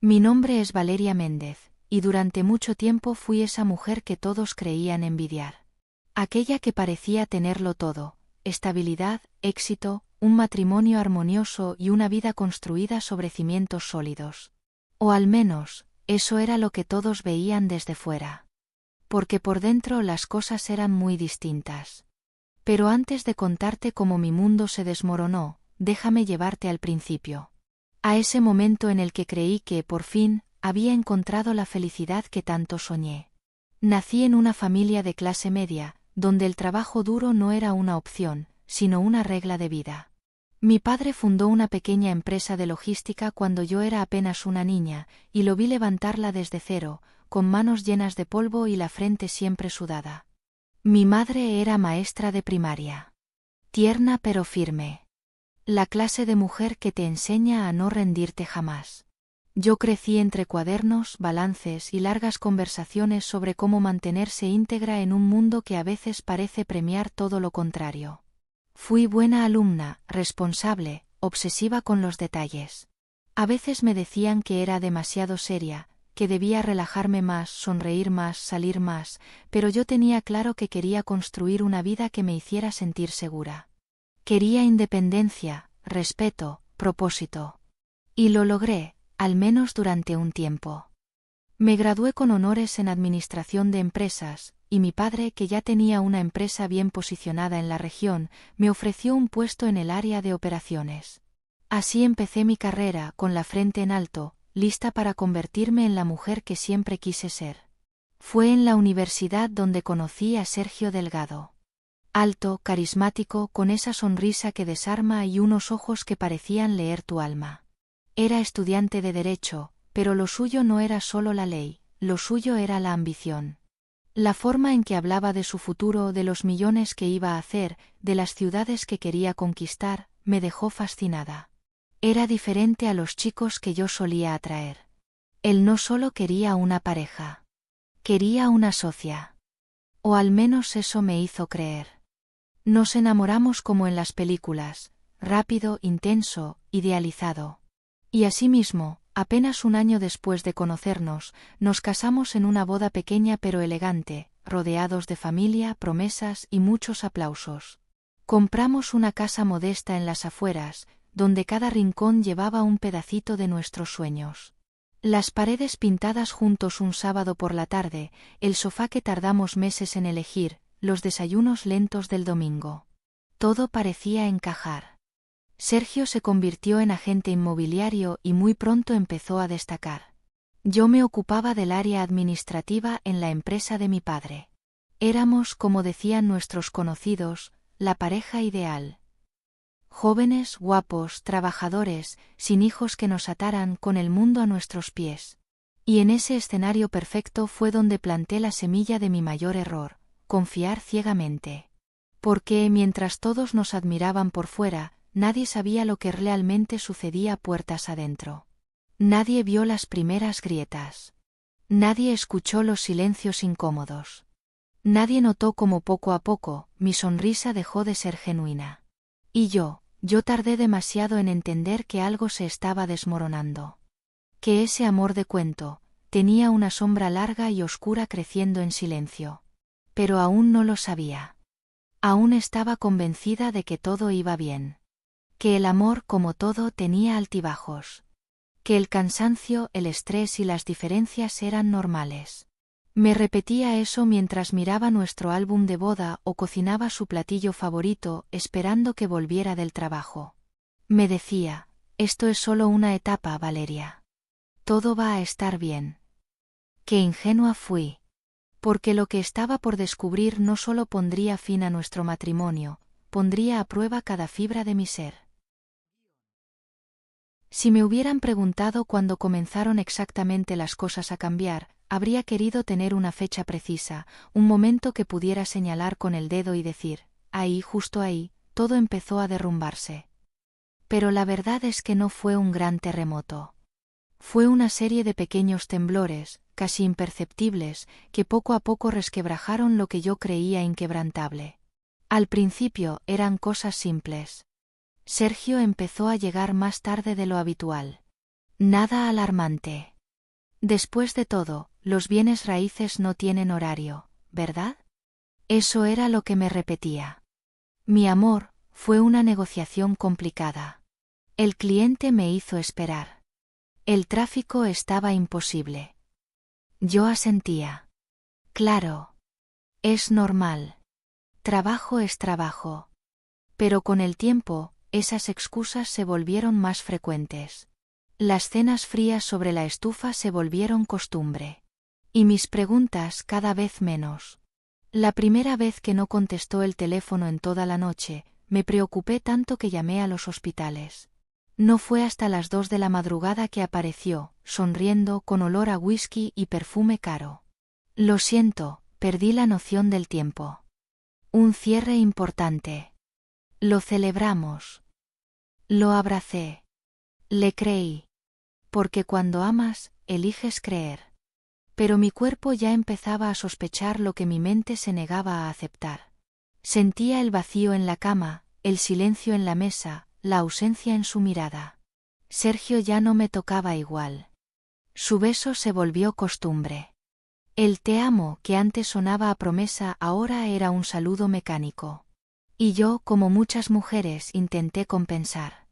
Mi nombre es Valeria Méndez, y durante mucho tiempo fui esa mujer que todos creían envidiar. Aquella que parecía tenerlo todo: estabilidad, éxito, un matrimonio armonioso y una vida construida sobre cimientos sólidos. O al menos, eso era lo que todos veían desde fuera. Porque por dentro las cosas eran muy distintas. Pero antes de contarte cómo mi mundo se desmoronó, déjame llevarte al principio. A ese momento en el que creí que, por fin, había encontrado la felicidad que tanto soñé. Nací en una familia de clase media, donde el trabajo duro no era una opción, sino una regla de vida. Mi padre fundó una pequeña empresa de logística cuando yo era apenas una niña, y lo vi levantarla desde cero, con manos llenas de polvo y la frente siempre sudada. Mi madre era maestra de primaria. Tierna pero firme. La clase de mujer que te enseña a no rendirte jamás. Yo crecí entre cuadernos, balances y largas conversaciones sobre cómo mantenerse íntegra en un mundo que a veces parece premiar todo lo contrario. Fui buena alumna, responsable, obsesiva con los detalles. A veces me decían que era demasiado seria, que debía relajarme más, sonreír más, salir más, pero yo tenía claro que quería construir una vida que me hiciera sentir segura. Quería independencia, respeto, propósito. Y lo logré, al menos durante un tiempo. Me gradué con honores en administración de empresas, y mi padre, que ya tenía una empresa bien posicionada en la región, me ofreció un puesto en el área de operaciones. Así empecé mi carrera, con la frente en alto, lista para convertirme en la mujer que siempre quise ser. Fue en la universidad donde conocí a Sergio Delgado. Alto, carismático, con esa sonrisa que desarma y unos ojos que parecían leer tu alma. Era estudiante de Derecho, pero lo suyo no era solo la ley, lo suyo era la ambición. La forma en que hablaba de su futuro, de los millones que iba a hacer, de las ciudades que quería conquistar, me dejó fascinada. Era diferente a los chicos que yo solía atraer. Él no solo quería una pareja. Quería una socia. O al menos eso me hizo creer. Nos enamoramos como en las películas, rápido, intenso, idealizado. Y asimismo, apenas un año después de conocernos, nos casamos en una boda pequeña pero elegante, rodeados de familia, promesas y muchos aplausos. Compramos una casa modesta en las afueras, donde cada rincón llevaba un pedacito de nuestros sueños. Las paredes pintadas juntos un sábado por la tarde, el sofá que tardamos meses en elegir, los desayunos lentos del domingo. Todo parecía encajar. Sergio se convirtió en agente inmobiliario y muy pronto empezó a destacar. Yo me ocupaba del área administrativa en la empresa de mi padre. Éramos, como decían nuestros conocidos, la pareja ideal. Jóvenes, guapos, trabajadores, sin hijos que nos ataran, con el mundo a nuestros pies. Y en ese escenario perfecto fue donde planté la semilla de mi mayor error: confiar ciegamente. Porque, mientras todos nos admiraban por fuera, nadie sabía lo que realmente sucedía puertas adentro. Nadie vio las primeras grietas. Nadie escuchó los silencios incómodos. Nadie notó cómo poco a poco, mi sonrisa dejó de ser genuina. Y yo tardé demasiado en entender que algo se estaba desmoronando. Que ese amor de cuento tenía una sombra larga y oscura creciendo en silencio. Pero aún no lo sabía. Aún estaba convencida de que todo iba bien. Que el amor, como todo, tenía altibajos. Que el cansancio, el estrés y las diferencias eran normales. Me repetía eso mientras miraba nuestro álbum de boda o cocinaba su platillo favorito, esperando que volviera del trabajo. Me decía: esto es solo una etapa, Valeria. Todo va a estar bien. Qué ingenua fui. Porque lo que estaba por descubrir no solo pondría fin a nuestro matrimonio, pondría a prueba cada fibra de mi ser. Si me hubieran preguntado cuándo comenzaron exactamente las cosas a cambiar, habría querido tener una fecha precisa, un momento que pudiera señalar con el dedo y decir: ahí, justo ahí, todo empezó a derrumbarse. Pero la verdad es que no fue un gran terremoto. Fue una serie de pequeños temblores, casi imperceptibles, que poco a poco resquebrajaron lo que yo creía inquebrantable. Al principio eran cosas simples. Sergio empezó a llegar más tarde de lo habitual. Nada alarmante. Después de todo, los bienes raíces no tienen horario, ¿verdad? Eso era lo que me repetía. Mi amor, fue una negociación complicada. El cliente me hizo esperar. El tráfico estaba imposible. Yo asentía. Claro. Es normal. Trabajo es trabajo. Pero con el tiempo, esas excusas se volvieron más frecuentes. Las cenas frías sobre la estufa se volvieron costumbre. Y mis preguntas cada vez menos. La primera vez que no contestó el teléfono en toda la noche, me preocupé tanto que llamé a los hospitales. No fue hasta las 2 de la madrugada que apareció, sonriendo, con olor a whisky y perfume caro. Lo siento, perdí la noción del tiempo. Un cierre importante. Lo celebramos. Lo abracé. Le creí. Porque cuando amas, eliges creer. Pero mi cuerpo ya empezaba a sospechar lo que mi mente se negaba a aceptar. Sentía el vacío en la cama, el silencio en la mesa, la ausencia en su mirada. Sergio ya no me tocaba igual. Su beso se volvió costumbre. El te amo que antes sonaba a promesa ahora era un saludo mecánico. Y yo, como muchas mujeres, intenté compensar.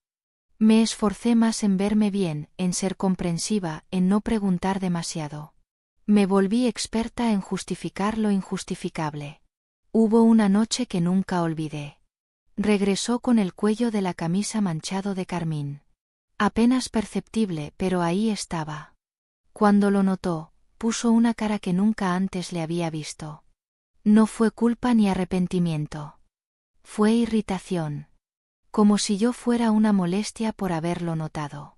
Me esforcé más en verme bien, en ser comprensiva, en no preguntar demasiado. Me volví experta en justificar lo injustificable. Hubo una noche que nunca olvidé. Regresó con el cuello de la camisa manchado de carmín. Apenas perceptible, pero ahí estaba. Cuando lo notó, puso una cara que nunca antes le había visto. No fue culpa ni arrepentimiento. Fue irritación. Como si yo fuera una molestia por haberlo notado.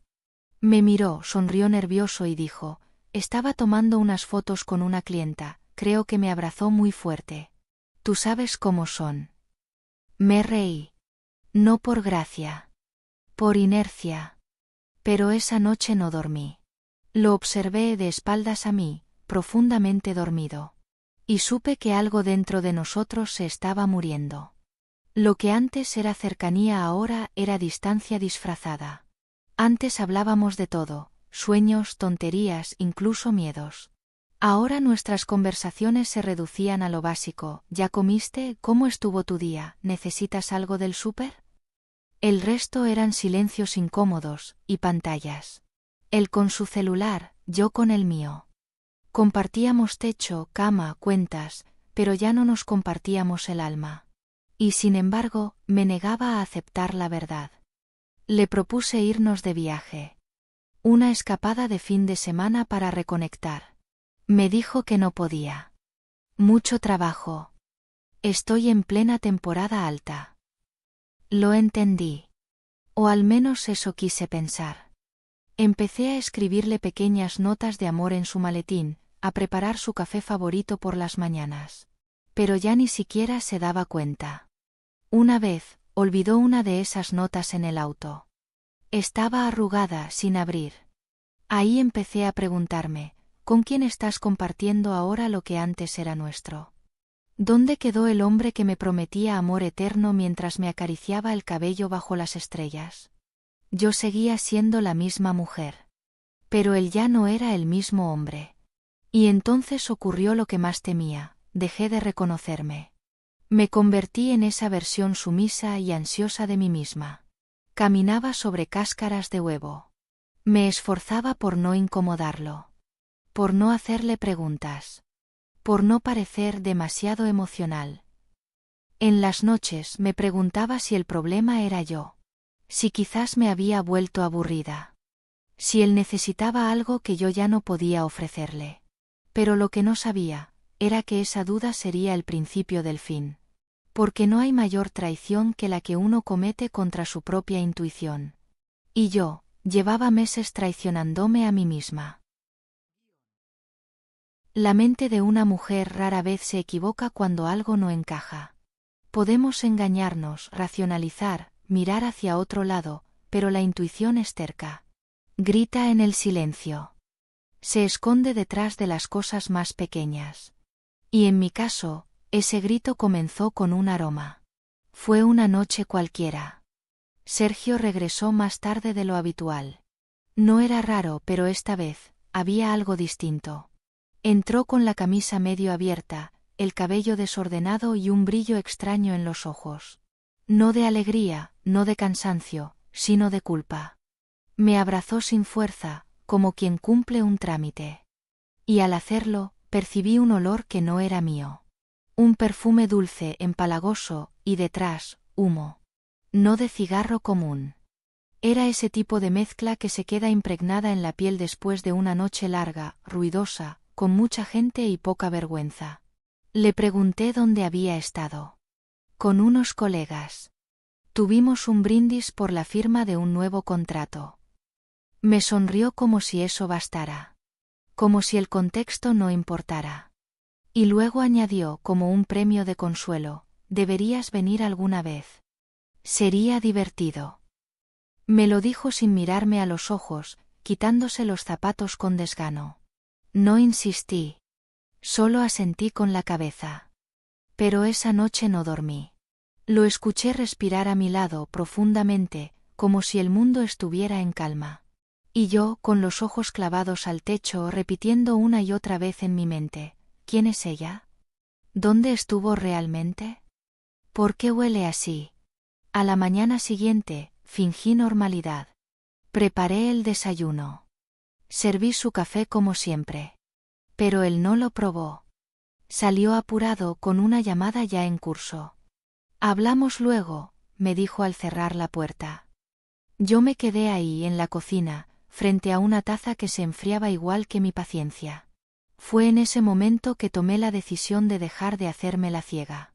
Me miró, sonrió nervioso y dijo, estaba tomando unas fotos con una clienta, creo que me abrazó muy fuerte. Tú sabes cómo son. Me reí. No por gracia. Por inercia. Pero esa noche no dormí. Lo observé de espaldas a mí, profundamente dormido. Y supe que algo dentro de nosotros se estaba muriendo. Lo que antes era cercanía ahora era distancia disfrazada. Antes hablábamos de todo, sueños, tonterías, incluso miedos. Ahora nuestras conversaciones se reducían a lo básico, ¿ya comiste? ¿Cómo estuvo tu día? ¿Necesitas algo del súper? El resto eran silencios incómodos, y pantallas. Él con su celular, yo con el mío. Compartíamos techo, cama, cuentas, pero ya no nos compartíamos el alma. Y sin embargo, me negaba a aceptar la verdad. Le propuse irnos de viaje. Una escapada de fin de semana para reconectar. Me dijo que no podía. Mucho trabajo. Estoy en plena temporada alta. Lo entendí. O al menos eso quise pensar. Empecé a escribirle pequeñas notas de amor en su maletín, a preparar su café favorito por las mañanas. Pero ya ni siquiera se daba cuenta. Una vez, olvidó una de esas notas en el auto. Estaba arrugada, sin abrir. Ahí empecé a preguntarme, ¿con quién estás compartiendo ahora lo que antes era nuestro? ¿Dónde quedó el hombre que me prometía amor eterno mientras me acariciaba el cabello bajo las estrellas? Yo seguía siendo la misma mujer. Pero él ya no era el mismo hombre. Y entonces ocurrió lo que más temía, dejé de reconocerme. Me convertí en esa versión sumisa y ansiosa de mí misma. Caminaba sobre cáscaras de huevo. Me esforzaba por no incomodarlo. Por no hacerle preguntas. Por no parecer demasiado emocional. En las noches me preguntaba si el problema era yo. Si quizás me había vuelto aburrida. Si él necesitaba algo que yo ya no podía ofrecerle. Pero lo que no sabía, era que esa duda sería el principio del fin. Porque no hay mayor traición que la que uno comete contra su propia intuición. Y yo, llevaba meses traicionándome a mí misma. La mente de una mujer rara vez se equivoca cuando algo no encaja. Podemos engañarnos, racionalizar, mirar hacia otro lado, pero la intuición es terca. Grita en el silencio. Se esconde detrás de las cosas más pequeñas. Y en mi caso, ese grito comenzó con un aroma. Fue una noche cualquiera. Sergio regresó más tarde de lo habitual. No era raro, pero esta vez, había algo distinto. Entró con la camisa medio abierta, el cabello desordenado y un brillo extraño en los ojos. No de alegría, no de cansancio, sino de culpa. Me abrazó sin fuerza, como quien cumple un trámite. Y al hacerlo, percibí un olor que no era mío. Un perfume dulce, empalagoso, y detrás, humo. No de cigarro común. Era ese tipo de mezcla que se queda impregnada en la piel después de una noche larga, ruidosa, con mucha gente y poca vergüenza. Le pregunté dónde había estado. Con unos colegas. Tuvimos un brindis por la firma de un nuevo contrato. Me sonrió como si eso bastara. Como si el contexto no importara. Y luego añadió como un premio de consuelo, deberías venir alguna vez. Sería divertido. Me lo dijo sin mirarme a los ojos, quitándose los zapatos con desgano. No insistí. Solo asentí con la cabeza. Pero esa noche no dormí. Lo escuché respirar a mi lado profundamente, como si el mundo estuviera en calma. Y yo, con los ojos clavados al techo, repitiendo una y otra vez en mi mente, ¿quién es ella? ¿Dónde estuvo realmente? ¿Por qué huele así? A la mañana siguiente, fingí normalidad. Preparé el desayuno. Serví su café como siempre. Pero él no lo probó. Salió apurado con una llamada ya en curso. Hablamos luego, me dijo al cerrar la puerta. Yo me quedé ahí en la cocina, frente a una taza que se enfriaba igual que mi paciencia. Fue en ese momento que tomé la decisión de dejar de hacerme la ciega.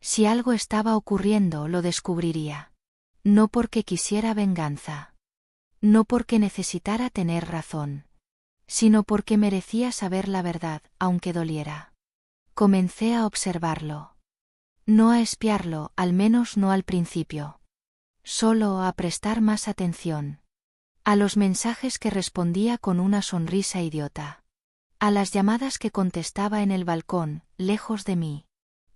Si algo estaba ocurriendo, lo descubriría. No porque quisiera venganza. No porque necesitara tener razón. Sino porque merecía saber la verdad, aunque doliera. Comencé a observarlo. No a espiarlo, al menos no al principio. Solo a prestar más atención. A los mensajes que respondía con una sonrisa idiota. A las llamadas que contestaba en el balcón, lejos de mí.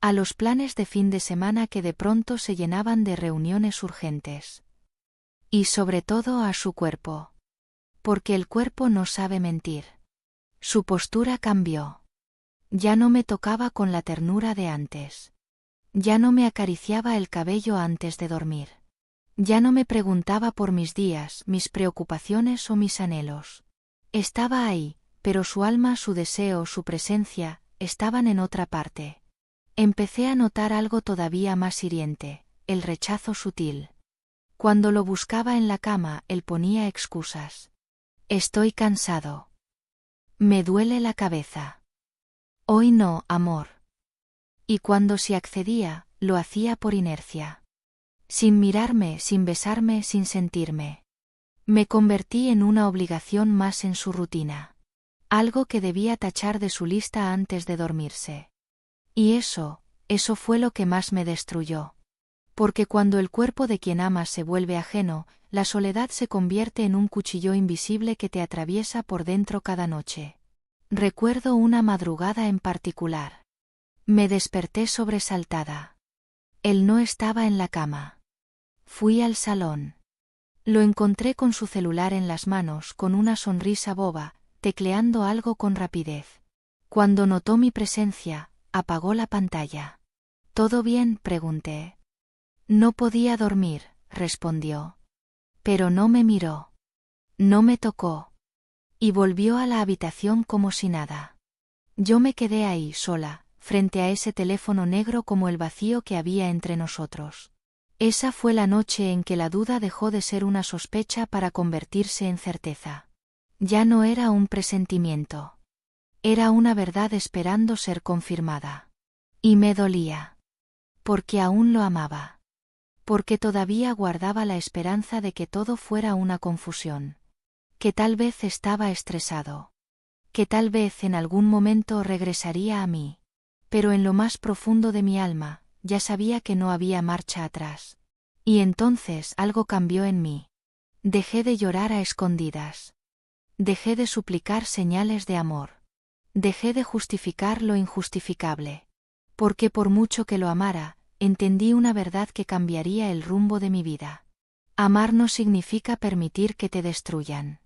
A los planes de fin de semana que de pronto se llenaban de reuniones urgentes. Y sobre todo a su cuerpo. Porque el cuerpo no sabe mentir. Su postura cambió. Ya no me tocaba con la ternura de antes. Ya no me acariciaba el cabello antes de dormir. Ya no me preguntaba por mis días, mis preocupaciones o mis anhelos. Estaba ahí, pero su alma, su deseo, su presencia, estaban en otra parte. Empecé a notar algo todavía más hiriente, el rechazo sutil. Cuando lo buscaba en la cama, él ponía excusas. Estoy cansado. Me duele la cabeza. Hoy no, amor. Y cuando sí accedía, lo hacía por inercia. Sin mirarme, sin besarme, sin sentirme. Me convertí en una obligación más en su rutina. Algo que debía tachar de su lista antes de dormirse. Y eso fue lo que más me destruyó. Porque cuando el cuerpo de quien amas se vuelve ajeno, la soledad se convierte en un cuchillo invisible que te atraviesa por dentro cada noche. Recuerdo una madrugada en particular. Me desperté sobresaltada. Él no estaba en la cama. Fui al salón. Lo encontré con su celular en las manos, con una sonrisa boba, tecleando algo con rapidez. Cuando notó mi presencia, apagó la pantalla. ¿Todo bien?, pregunté. No podía dormir, respondió. Pero no me miró. No me tocó. Y volvió a la habitación como si nada. Yo me quedé ahí sola, frente a ese teléfono negro como el vacío que había entre nosotros. Esa fue la noche en que la duda dejó de ser una sospecha para convertirse en certeza. Ya no era un presentimiento. Era una verdad esperando ser confirmada. Y me dolía. Porque aún lo amaba. Porque todavía guardaba la esperanza de que todo fuera una confusión. Que tal vez estaba estresado. Que tal vez en algún momento regresaría a mí. Pero en lo más profundo de mi alma, ya sabía que no había marcha atrás. Y entonces algo cambió en mí. Dejé de llorar a escondidas. Dejé de suplicar señales de amor. Dejé de justificar lo injustificable. Porque por mucho que lo amara, entendí una verdad que cambiaría el rumbo de mi vida. Amar no significa permitir que te destruyan.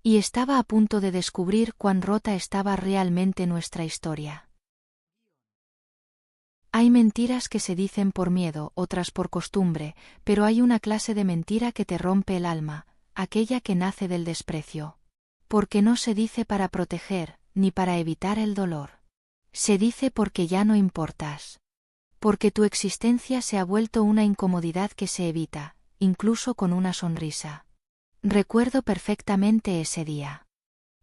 Y estaba a punto de descubrir cuán rota estaba realmente nuestra historia. Hay mentiras que se dicen por miedo, otras por costumbre, pero hay una clase de mentira que te rompe el alma, aquella que nace del desprecio. Porque no se dice para proteger, ni para evitar el dolor. Se dice porque ya no importas. Porque tu existencia se ha vuelto una incomodidad que se evita, incluso con una sonrisa. Recuerdo perfectamente ese día.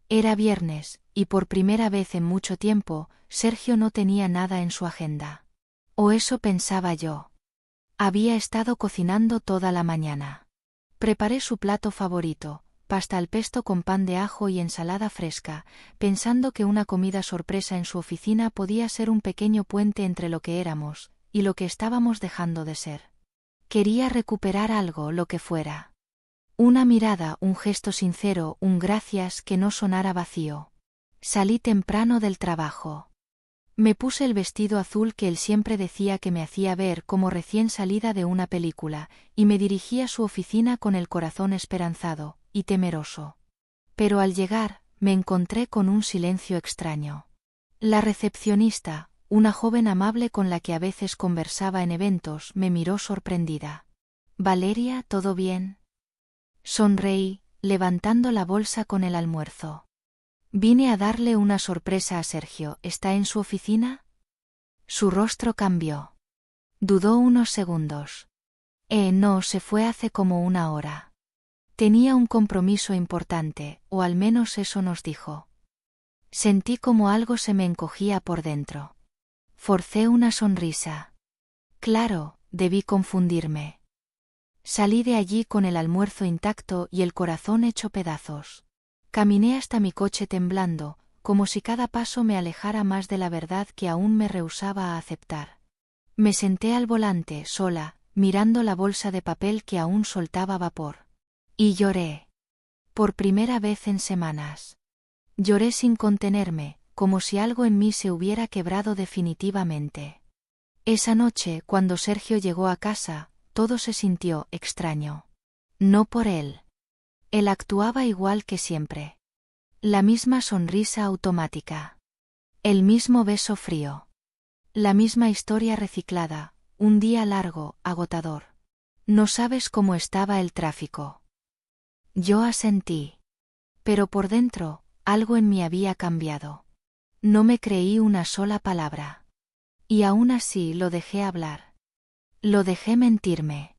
Era viernes, y por primera vez en mucho tiempo, Sergio no tenía nada en su agenda. O eso pensaba yo. Había estado cocinando toda la mañana. Preparé su plato favorito, pasta al pesto con pan de ajo y ensalada fresca, pensando que una comida sorpresa en su oficina podía ser un pequeño puente entre lo que éramos y lo que estábamos dejando de ser. Quería recuperar algo, lo que fuera. Una mirada, un gesto sincero, un gracias que no sonara vacío. Salí temprano del trabajo. Me puse el vestido azul que él siempre decía que me hacía ver como recién salida de una película, y me dirigí a su oficina con el corazón esperanzado y temeroso. Pero al llegar, me encontré con un silencio extraño. La recepcionista, una joven amable con la que a veces conversaba en eventos, me miró sorprendida. «Valeria, ¿todo bien?». Sonreí, levantando la bolsa con el almuerzo. Vine a darle una sorpresa a Sergio. ¿Está en su oficina? Su rostro cambió. Dudó unos segundos. No, se fue hace como una hora. Tenía un compromiso importante, o al menos eso nos dijo. Sentí como algo se me encogía por dentro. Forcé una sonrisa. Claro, debí confundirme. Salí de allí con el almuerzo intacto y el corazón hecho pedazos. Caminé hasta mi coche temblando, como si cada paso me alejara más de la verdad que aún me rehusaba a aceptar. Me senté al volante, sola, mirando la bolsa de papel que aún soltaba vapor. Y lloré. Por primera vez en semanas. Lloré sin contenerme, como si algo en mí se hubiera quebrado definitivamente. Esa noche, cuando Sergio llegó a casa, todo se sintió extraño. No por él. Él actuaba igual que siempre. La misma sonrisa automática. El mismo beso frío. La misma historia reciclada, un día largo, agotador. No sabes cómo estaba el tráfico. Yo asentí. Pero por dentro, algo en mí había cambiado. No me creí una sola palabra. Y aún así lo dejé hablar. Lo dejé mentirme.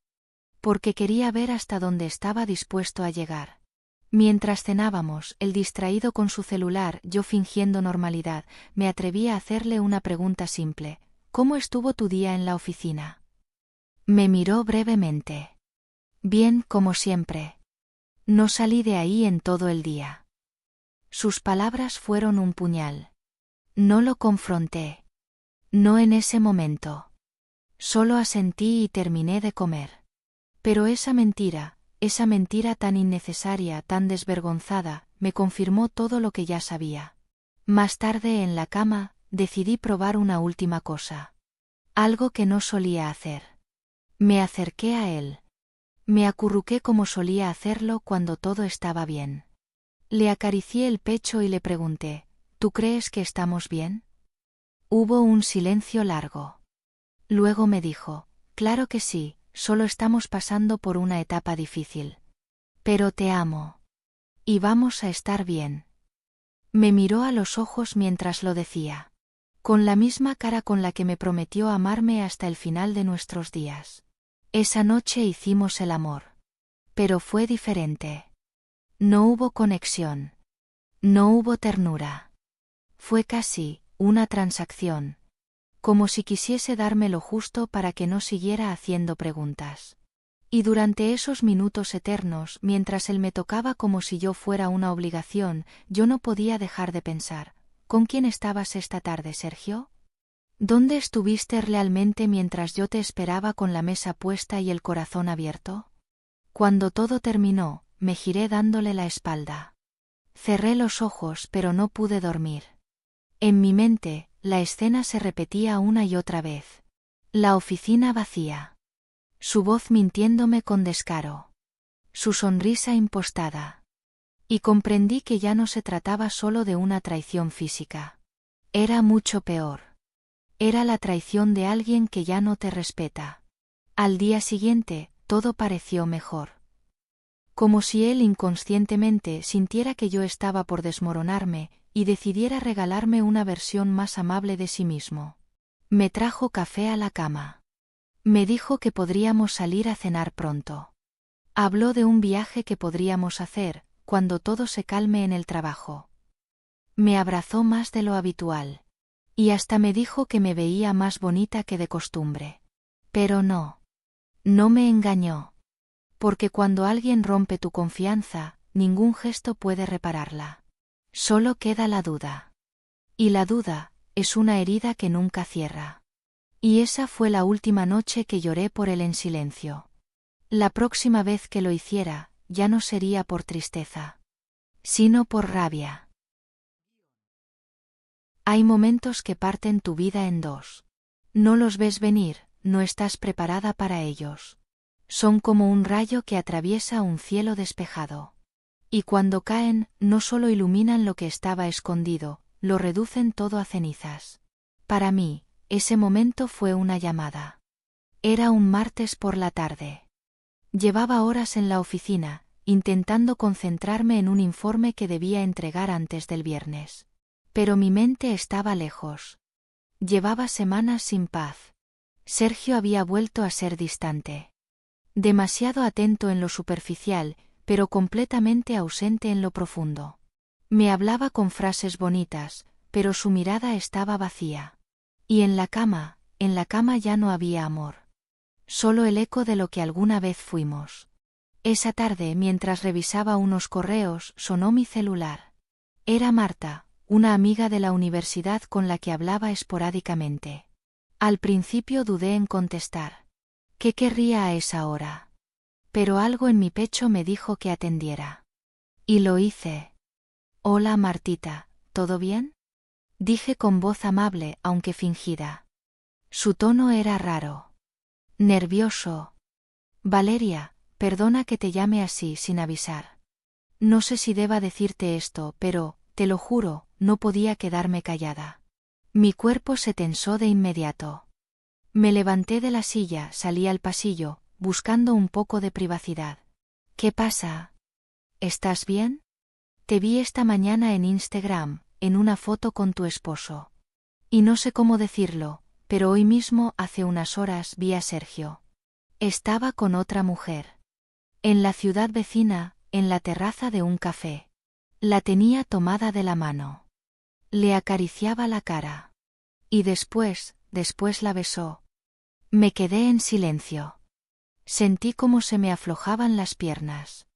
Porque quería ver hasta dónde estaba dispuesto a llegar. Mientras cenábamos, él distraído con su celular, yo fingiendo normalidad, me atreví a hacerle una pregunta simple. ¿Cómo estuvo tu día en la oficina? Me miró brevemente. Bien, como siempre. No salí de ahí en todo el día. Sus palabras fueron un puñal. No lo confronté. No en ese momento. Solo asentí y terminé de comer. Pero esa mentira tan innecesaria, tan desvergonzada, me confirmó todo lo que ya sabía. Más tarde en la cama, decidí probar una última cosa. Algo que no solía hacer. Me acerqué a él. Me acurruqué como solía hacerlo cuando todo estaba bien. Le acaricié el pecho y le pregunté, ¿tú crees que estamos bien? Hubo un silencio largo. Luego me dijo, claro que sí, solo estamos pasando por una etapa difícil. Pero te amo. Y vamos a estar bien. Me miró a los ojos mientras lo decía. Con la misma cara con la que me prometió amarme hasta el final de nuestros días. Esa noche hicimos el amor. Pero fue diferente. No hubo conexión. No hubo ternura. Fue casi una transacción. Como si quisiese darme lo justo para que no siguiera haciendo preguntas. Y durante esos minutos eternos, mientras él me tocaba como si yo fuera una obligación, yo no podía dejar de pensar, ¿con quién estabas esta tarde, Sergio? ¿Dónde estuviste realmente mientras yo te esperaba con la mesa puesta y el corazón abierto? Cuando todo terminó, me giré dándole la espalda. Cerré los ojos pero no pude dormir. En mi mente, la escena se repetía una y otra vez. La oficina vacía. Su voz mintiéndome con descaro. Su sonrisa impostada. Y comprendí que ya no se trataba solo de una traición física. Era mucho peor. Era la traición de alguien que ya no te respeta. Al día siguiente, todo pareció mejor. Como si él inconscientemente sintiera que yo estaba por desmoronarme, y decidiera regalarme una versión más amable de sí mismo. Me trajo café a la cama. Me dijo que podríamos salir a cenar pronto. Habló de un viaje que podríamos hacer, cuando todo se calme en el trabajo. Me abrazó más de lo habitual. Y hasta me dijo que me veía más bonita que de costumbre. Pero no. No me engañó. Porque cuando alguien rompe tu confianza, ningún gesto puede repararla. Solo queda la duda. Y la duda es una herida que nunca cierra. Y esa fue la última noche que lloré por él en silencio. La próxima vez que lo hiciera, ya no sería por tristeza, sino por rabia. Hay momentos que parten tu vida en dos. No los ves venir, no estás preparada para ellos. Son como un rayo que atraviesa un cielo despejado. Y cuando caen, no solo iluminan lo que estaba escondido, lo reducen todo a cenizas. Para mí, ese momento fue una llamada. Era un martes por la tarde. Llevaba horas en la oficina, intentando concentrarme en un informe que debía entregar antes del viernes. Pero mi mente estaba lejos. Llevaba semanas sin paz. Sergio había vuelto a ser distante. Demasiado atento en lo superficial, pero completamente ausente en lo profundo. Me hablaba con frases bonitas, pero su mirada estaba vacía. Y en la cama ya no había amor. Solo el eco de lo que alguna vez fuimos. Esa tarde, mientras revisaba unos correos, sonó mi celular. Era Marta, una amiga de la universidad con la que hablaba esporádicamente. Al principio dudé en contestar. ¿Qué querría a esa hora? Pero algo en mi pecho me dijo que atendiera. Y lo hice. Hola Martita, ¿todo bien? Dije con voz amable, aunque fingida. Su tono era raro. Nervioso. Valeria, perdona que te llame así sin avisar. No sé si deba decirte esto, pero, te lo juro, no podía quedarme callada. Mi cuerpo se tensó de inmediato. Me levanté de la silla, salí al pasillo, buscando un poco de privacidad. ¿Qué pasa? ¿Estás bien? Te vi esta mañana en Instagram, en una foto con tu esposo. Y no sé cómo decirlo, pero hoy mismo, hace unas horas, vi a Sergio. Estaba con otra mujer. En la ciudad vecina, en la terraza de un café. La tenía tomada de la mano. Le acariciaba la cara. Y después la besó. Me quedé en silencio. Sentí como se me aflojaban las piernas.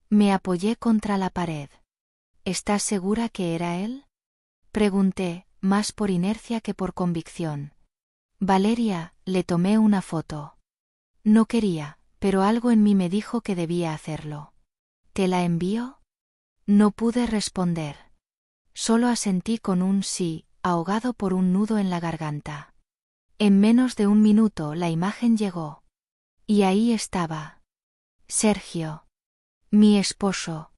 Me apoyé contra la pared. ¿Estás segura que era él? Pregunté, más por inercia que por convicción. Valeria, le tomé una foto. No quería, pero algo en mí me dijo que debía hacerlo. ¿Te la envío? No pude responder. Solo asentí con un sí, ahogado por un nudo en la garganta. En menos de un minuto la imagen llegó. Y ahí estaba. Sergio. Mi esposo.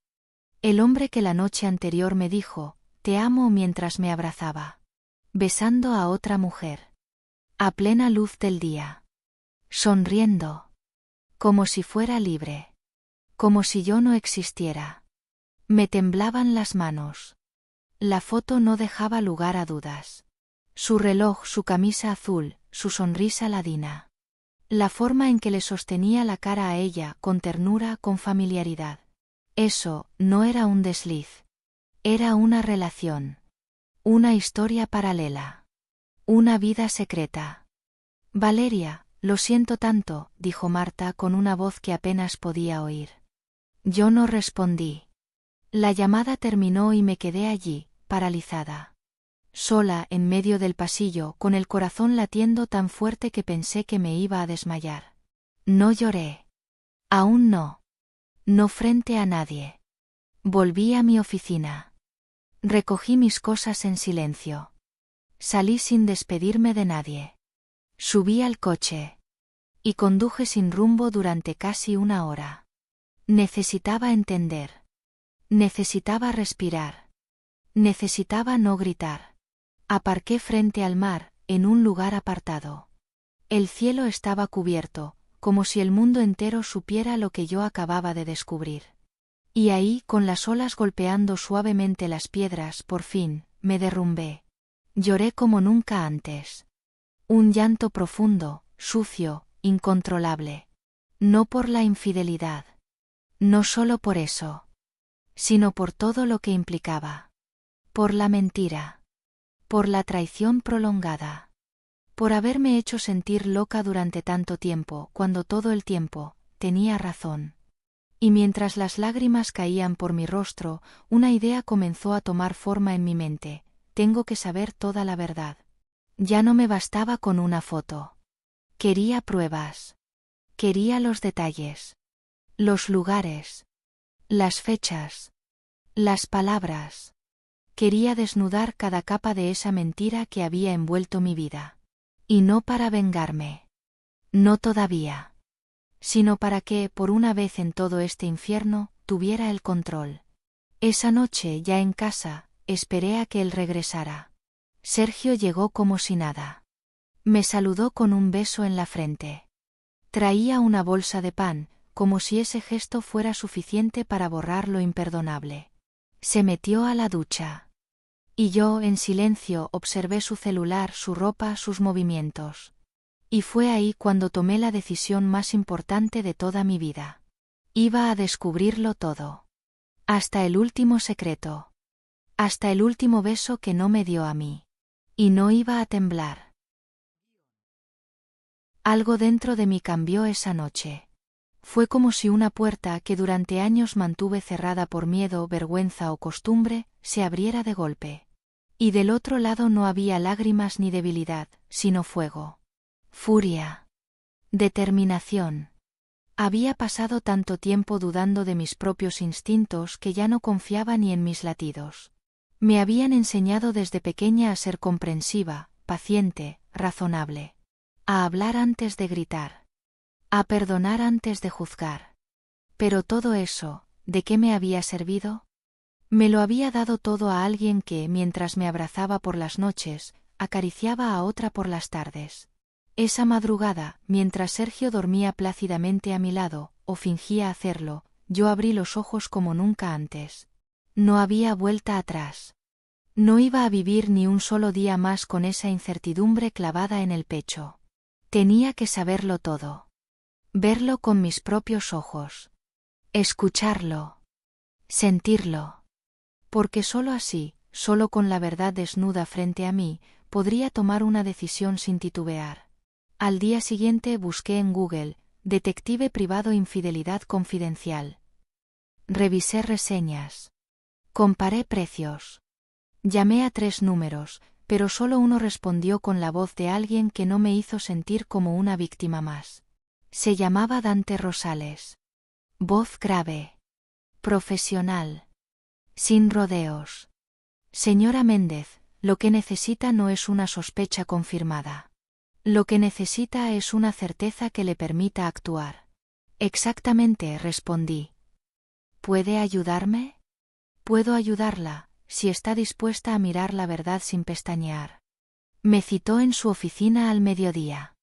El hombre que la noche anterior me dijo, te amo mientras me abrazaba. Besando a otra mujer. A plena luz del día. Sonriendo. Como si fuera libre. Como si yo no existiera. Me temblaban las manos. La foto no dejaba lugar a dudas. Su reloj, su camisa azul, su sonrisa ladina. La forma en que le sostenía la cara a ella, con ternura, con familiaridad. Eso no era un desliz. Era una relación. Una historia paralela. Una vida secreta. Valeria, lo siento tanto, dijo Marta con una voz que apenas podía oír. Yo no respondí. La llamada terminó y me quedé allí, paralizada. Sola en medio del pasillo, con el corazón latiendo tan fuerte que pensé que me iba a desmayar. No lloré. Aún no. No frente a nadie. Volví a mi oficina. Recogí mis cosas en silencio. Salí sin despedirme de nadie. Subí al coche. Y conduje sin rumbo durante casi una hora. Necesitaba entender. Necesitaba respirar. Necesitaba no gritar. Aparqué frente al mar, en un lugar apartado. El cielo estaba cubierto, como si el mundo entero supiera lo que yo acababa de descubrir. Y ahí, con las olas golpeando suavemente las piedras, por fin, me derrumbé. Lloré como nunca antes. Un llanto profundo, sucio, incontrolable. No por la infidelidad. No solo por eso. Sino por todo lo que implicaba. Por la mentira. Por la traición prolongada. Por haberme hecho sentir loca durante tanto tiempo, cuando todo el tiempo tenía razón. Y mientras las lágrimas caían por mi rostro, una idea comenzó a tomar forma en mi mente: tengo que saber toda la verdad. Ya no me bastaba con una foto. Quería pruebas. Quería los detalles. Los lugares. Las fechas. Las palabras. Quería desnudar cada capa de esa mentira que había envuelto mi vida. Y no para vengarme. No todavía. Sino para que, por una vez en todo este infierno, tuviera el control. Esa noche, ya en casa, esperé a que él regresara. Sergio llegó como si nada. Me saludó con un beso en la frente. Traía una bolsa de pan, como si ese gesto fuera suficiente para borrar lo imperdonable. Se metió a la ducha. Y yo, en silencio, observé su celular, su ropa, sus movimientos. Y fue ahí cuando tomé la decisión más importante de toda mi vida. Iba a descubrirlo todo. Hasta el último secreto. Hasta el último beso que no me dio a mí. Y no iba a temblar. Algo dentro de mí cambió esa noche. Fue como si una puerta que durante años mantuve cerrada por miedo, vergüenza o costumbre, se abriera de golpe. Y del otro lado no había lágrimas ni debilidad, sino fuego. Furia. Determinación. Había pasado tanto tiempo dudando de mis propios instintos que ya no confiaba ni en mis latidos. Me habían enseñado desde pequeña a ser comprensiva, paciente, razonable. A hablar antes de gritar. A perdonar antes de juzgar. Pero todo eso, ¿de qué me había servido? Me lo había dado todo a alguien que, mientras me abrazaba por las noches, acariciaba a otra por las tardes. Esa madrugada, mientras Sergio dormía plácidamente a mi lado, o fingía hacerlo, yo abrí los ojos como nunca antes. No había vuelta atrás. No iba a vivir ni un solo día más con esa incertidumbre clavada en el pecho. Tenía que saberlo todo. Verlo con mis propios ojos. Escucharlo. Sentirlo. Porque solo así, solo con la verdad desnuda frente a mí, podría tomar una decisión sin titubear. Al día siguiente busqué en Google, detective privado infidelidad confidencial. Revisé reseñas. Comparé precios. Llamé a 3 números, pero solo uno respondió con la voz de alguien que no me hizo sentir como una víctima más. Se llamaba Dante Rosales. Voz grave. Profesional. Sin rodeos. Señora Méndez, lo que necesita no es una sospecha confirmada. Lo que necesita es una certeza que le permita actuar. Exactamente, respondí. ¿Puede ayudarme? Puedo ayudarla, si está dispuesta a mirar la verdad sin pestañear. Me citó en su oficina al mediodía.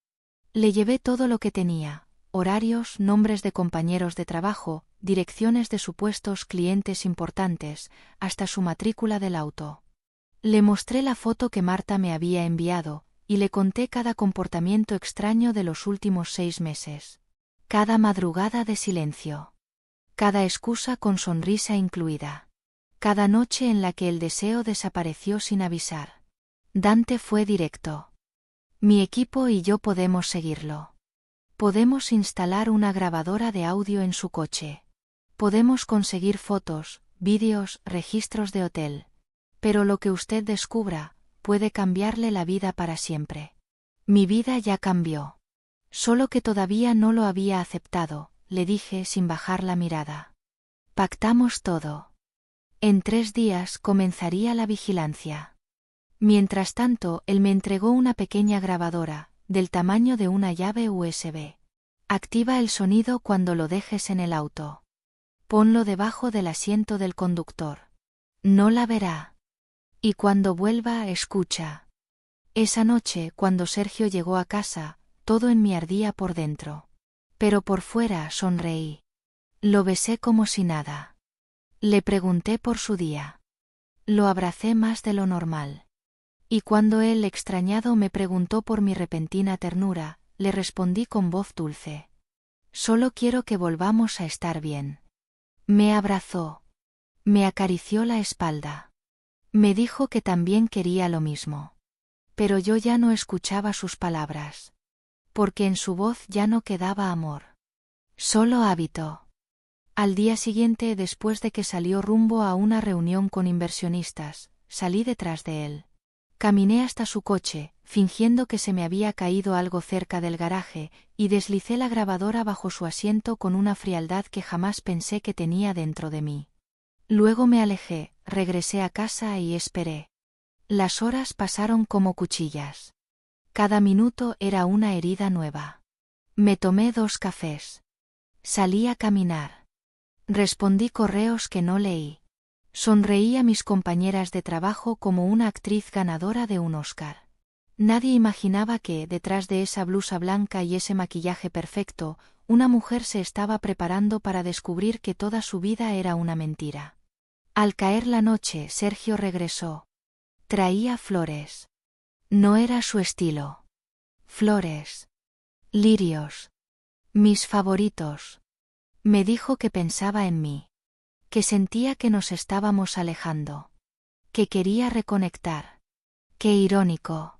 Le llevé todo lo que tenía: horarios, nombres de compañeros de trabajo, direcciones de supuestos clientes importantes, hasta su matrícula del auto. Le mostré la foto que Marta me había enviado, y le conté cada comportamiento extraño de los últimos 6 meses. Cada madrugada de silencio. Cada excusa con sonrisa incluida. Cada noche en la que el deseo desapareció sin avisar. Dante fue directo. Mi equipo y yo podemos seguirlo. Podemos instalar una grabadora de audio en su coche. Podemos conseguir fotos, vídeos, registros de hotel. Pero lo que usted descubra puede cambiarle la vida para siempre. Mi vida ya cambió. Solo que todavía no lo había aceptado, le dije sin bajar la mirada. Pactamos todo. En 3 días comenzaría la vigilancia. Mientras tanto, él me entregó una pequeña grabadora, del tamaño de una llave USB. Activa el sonido cuando lo dejes en el auto. Ponlo debajo del asiento del conductor. No la verá. Y cuando vuelva, escucha. Esa noche, cuando Sergio llegó a casa, todo en mí ardía por dentro. Pero por fuera sonreí. Lo besé como si nada. Le pregunté por su día. Lo abracé más de lo normal. Y cuando él, extrañado, me preguntó por mi repentina ternura, le respondí con voz dulce. Solo quiero que volvamos a estar bien. Me abrazó. Me acarició la espalda. Me dijo que también quería lo mismo. Pero yo ya no escuchaba sus palabras. Porque en su voz ya no quedaba amor. Solo hábito. Al día siguiente, después de que salió rumbo a una reunión con inversionistas, salí detrás de él. Caminé hasta su coche, fingiendo que se me había caído algo cerca del garaje, y deslicé la grabadora bajo su asiento con una frialdad que jamás pensé que tenía dentro de mí. Luego me alejé, regresé a casa y esperé. Las horas pasaron como cuchillas. Cada minuto era una herida nueva. Me tomé 2 cafés. Salí a caminar. Respondí correos que no leí. Sonreí a mis compañeras de trabajo como una actriz ganadora de un Oscar. Nadie imaginaba que, detrás de esa blusa blanca y ese maquillaje perfecto, una mujer se estaba preparando para descubrir que toda su vida era una mentira. Al caer la noche, Sergio regresó. Traía flores. No era su estilo. Flores. Lirios. Mis favoritos. Me dijo que pensaba en mí. Que sentía que nos estábamos alejando. Que quería reconectar. Qué irónico.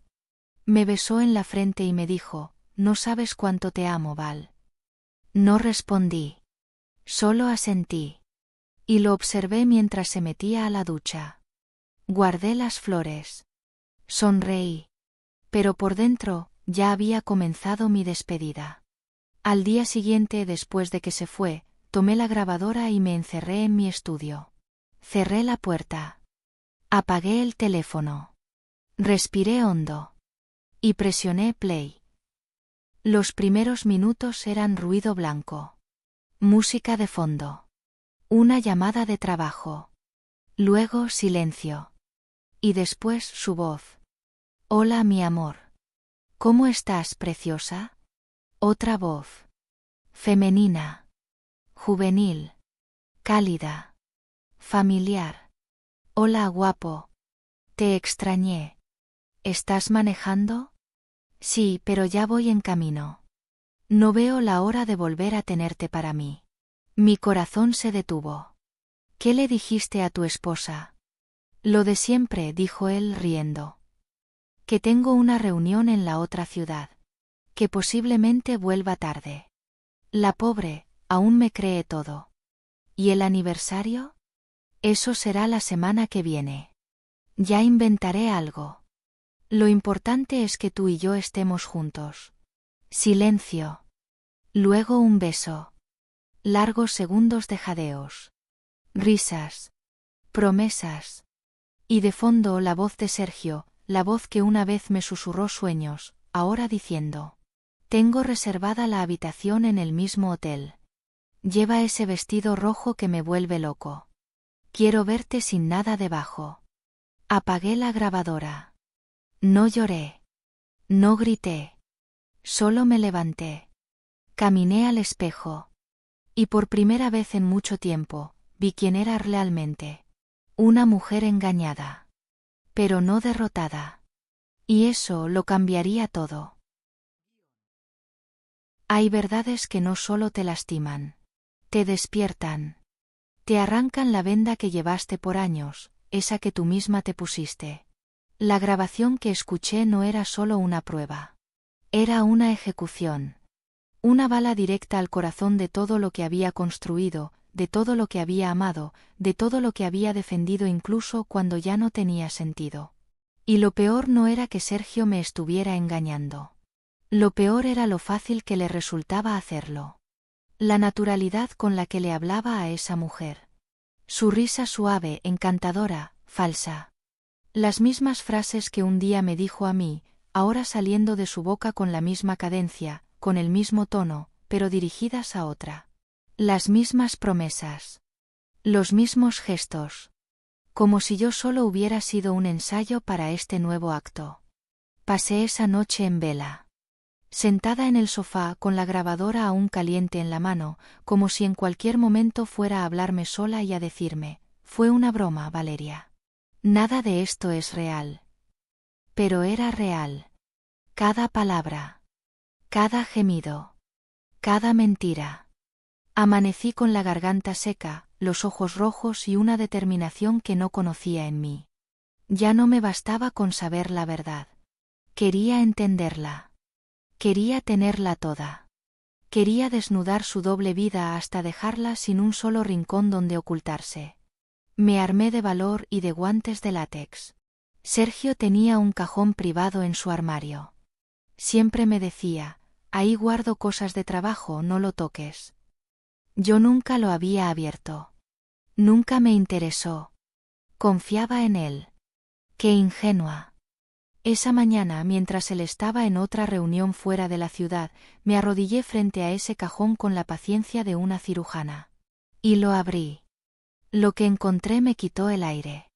Me besó en la frente y me dijo, no sabes cuánto te amo, Val. No respondí. Solo asentí. Y lo observé mientras se metía a la ducha. Guardé las flores. Sonreí. Pero por dentro, ya había comenzado mi despedida. Al día siguiente, después de que se fue, tomé la grabadora y me encerré en mi estudio. Cerré la puerta. Apagué el teléfono. Respiré hondo. Y presioné play. Los primeros minutos eran ruido blanco. Música de fondo. Una llamada de trabajo. Luego silencio. Y después su voz. Hola, mi amor. ¿Cómo estás, preciosa? Otra voz. Femenina. Juvenil. Cálida. Familiar. Hola, guapo. Te extrañé. ¿Estás manejando? Sí, pero ya voy en camino. No veo la hora de volver a tenerte para mí. Mi corazón se detuvo. ¿Qué le dijiste a tu esposa? Lo de siempre, dijo él riendo. Que tengo una reunión en la otra ciudad. Que posiblemente vuelva tarde. La pobre, aún me cree todo. ¿Y el aniversario? Eso será la semana que viene. Ya inventaré algo. Lo importante es que tú y yo estemos juntos. Silencio. Luego un beso. Largos segundos de jadeos. Risas. Promesas. Y de fondo la voz de Sergio, la voz que una vez me susurró sueños, ahora diciendo. Tengo reservada la habitación en el mismo hotel. Lleva ese vestido rojo que me vuelve loco. Quiero verte sin nada debajo. Apagué la grabadora. No lloré. No grité. Solo me levanté. Caminé al espejo. Y por primera vez en mucho tiempo, vi quién era realmente. Una mujer engañada. Pero no derrotada. Y eso lo cambiaría todo. Hay verdades que no solo te lastiman. Te despiertan. Te arrancan la venda que llevaste por años, esa que tú misma te pusiste. La grabación que escuché no era solo una prueba. Era una ejecución. Una bala directa al corazón de todo lo que había construido, de todo lo que había amado, de todo lo que había defendido incluso cuando ya no tenía sentido. Y lo peor no era que Sergio me estuviera engañando. Lo peor era lo fácil que le resultaba hacerlo. La naturalidad con la que le hablaba a esa mujer. Su risa suave, encantadora, falsa. Las mismas frases que un día me dijo a mí, ahora saliendo de su boca con la misma cadencia, con el mismo tono, pero dirigidas a otra. Las mismas promesas. Los mismos gestos. Como si yo solo hubiera sido un ensayo para este nuevo acto. Pasé esa noche en vela. Sentada en el sofá con la grabadora aún caliente en la mano, como si en cualquier momento fuera a hablarme sola y a decirme, fue una broma, Valeria. Nada de esto es real. Pero era real. Cada palabra. Cada gemido. Cada mentira. Amanecí con la garganta seca, los ojos rojos y una determinación que no conocía en mí. Ya no me bastaba con saber la verdad. Quería entenderla. Quería tenerla toda. Quería desnudar su doble vida hasta dejarla sin un solo rincón donde ocultarse. Me armé de valor y de guantes de látex. Sergio tenía un cajón privado en su armario. Siempre me decía, ahí guardo cosas de trabajo, no lo toques. Yo nunca lo había abierto. Nunca me interesó. Confiaba en él. Qué ingenua. Esa mañana, mientras él estaba en otra reunión fuera de la ciudad, me arrodillé frente a ese cajón con la paciencia de una cirujana. Y lo abrí. Lo que encontré me quitó el aire.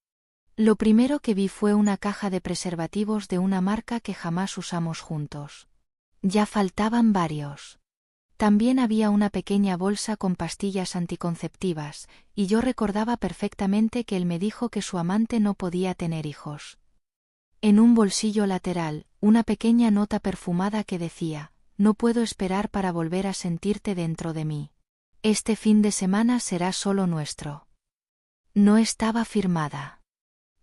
Lo primero que vi fue una caja de preservativos de una marca que jamás usamos juntos. Ya faltaban varios. También había una pequeña bolsa con pastillas anticonceptivas, y yo recordaba perfectamente que él me dijo que su amante no podía tener hijos. En un bolsillo lateral, una pequeña nota perfumada que decía, no puedo esperar para volver a sentirte dentro de mí. Este fin de semana será solo nuestro. No estaba firmada.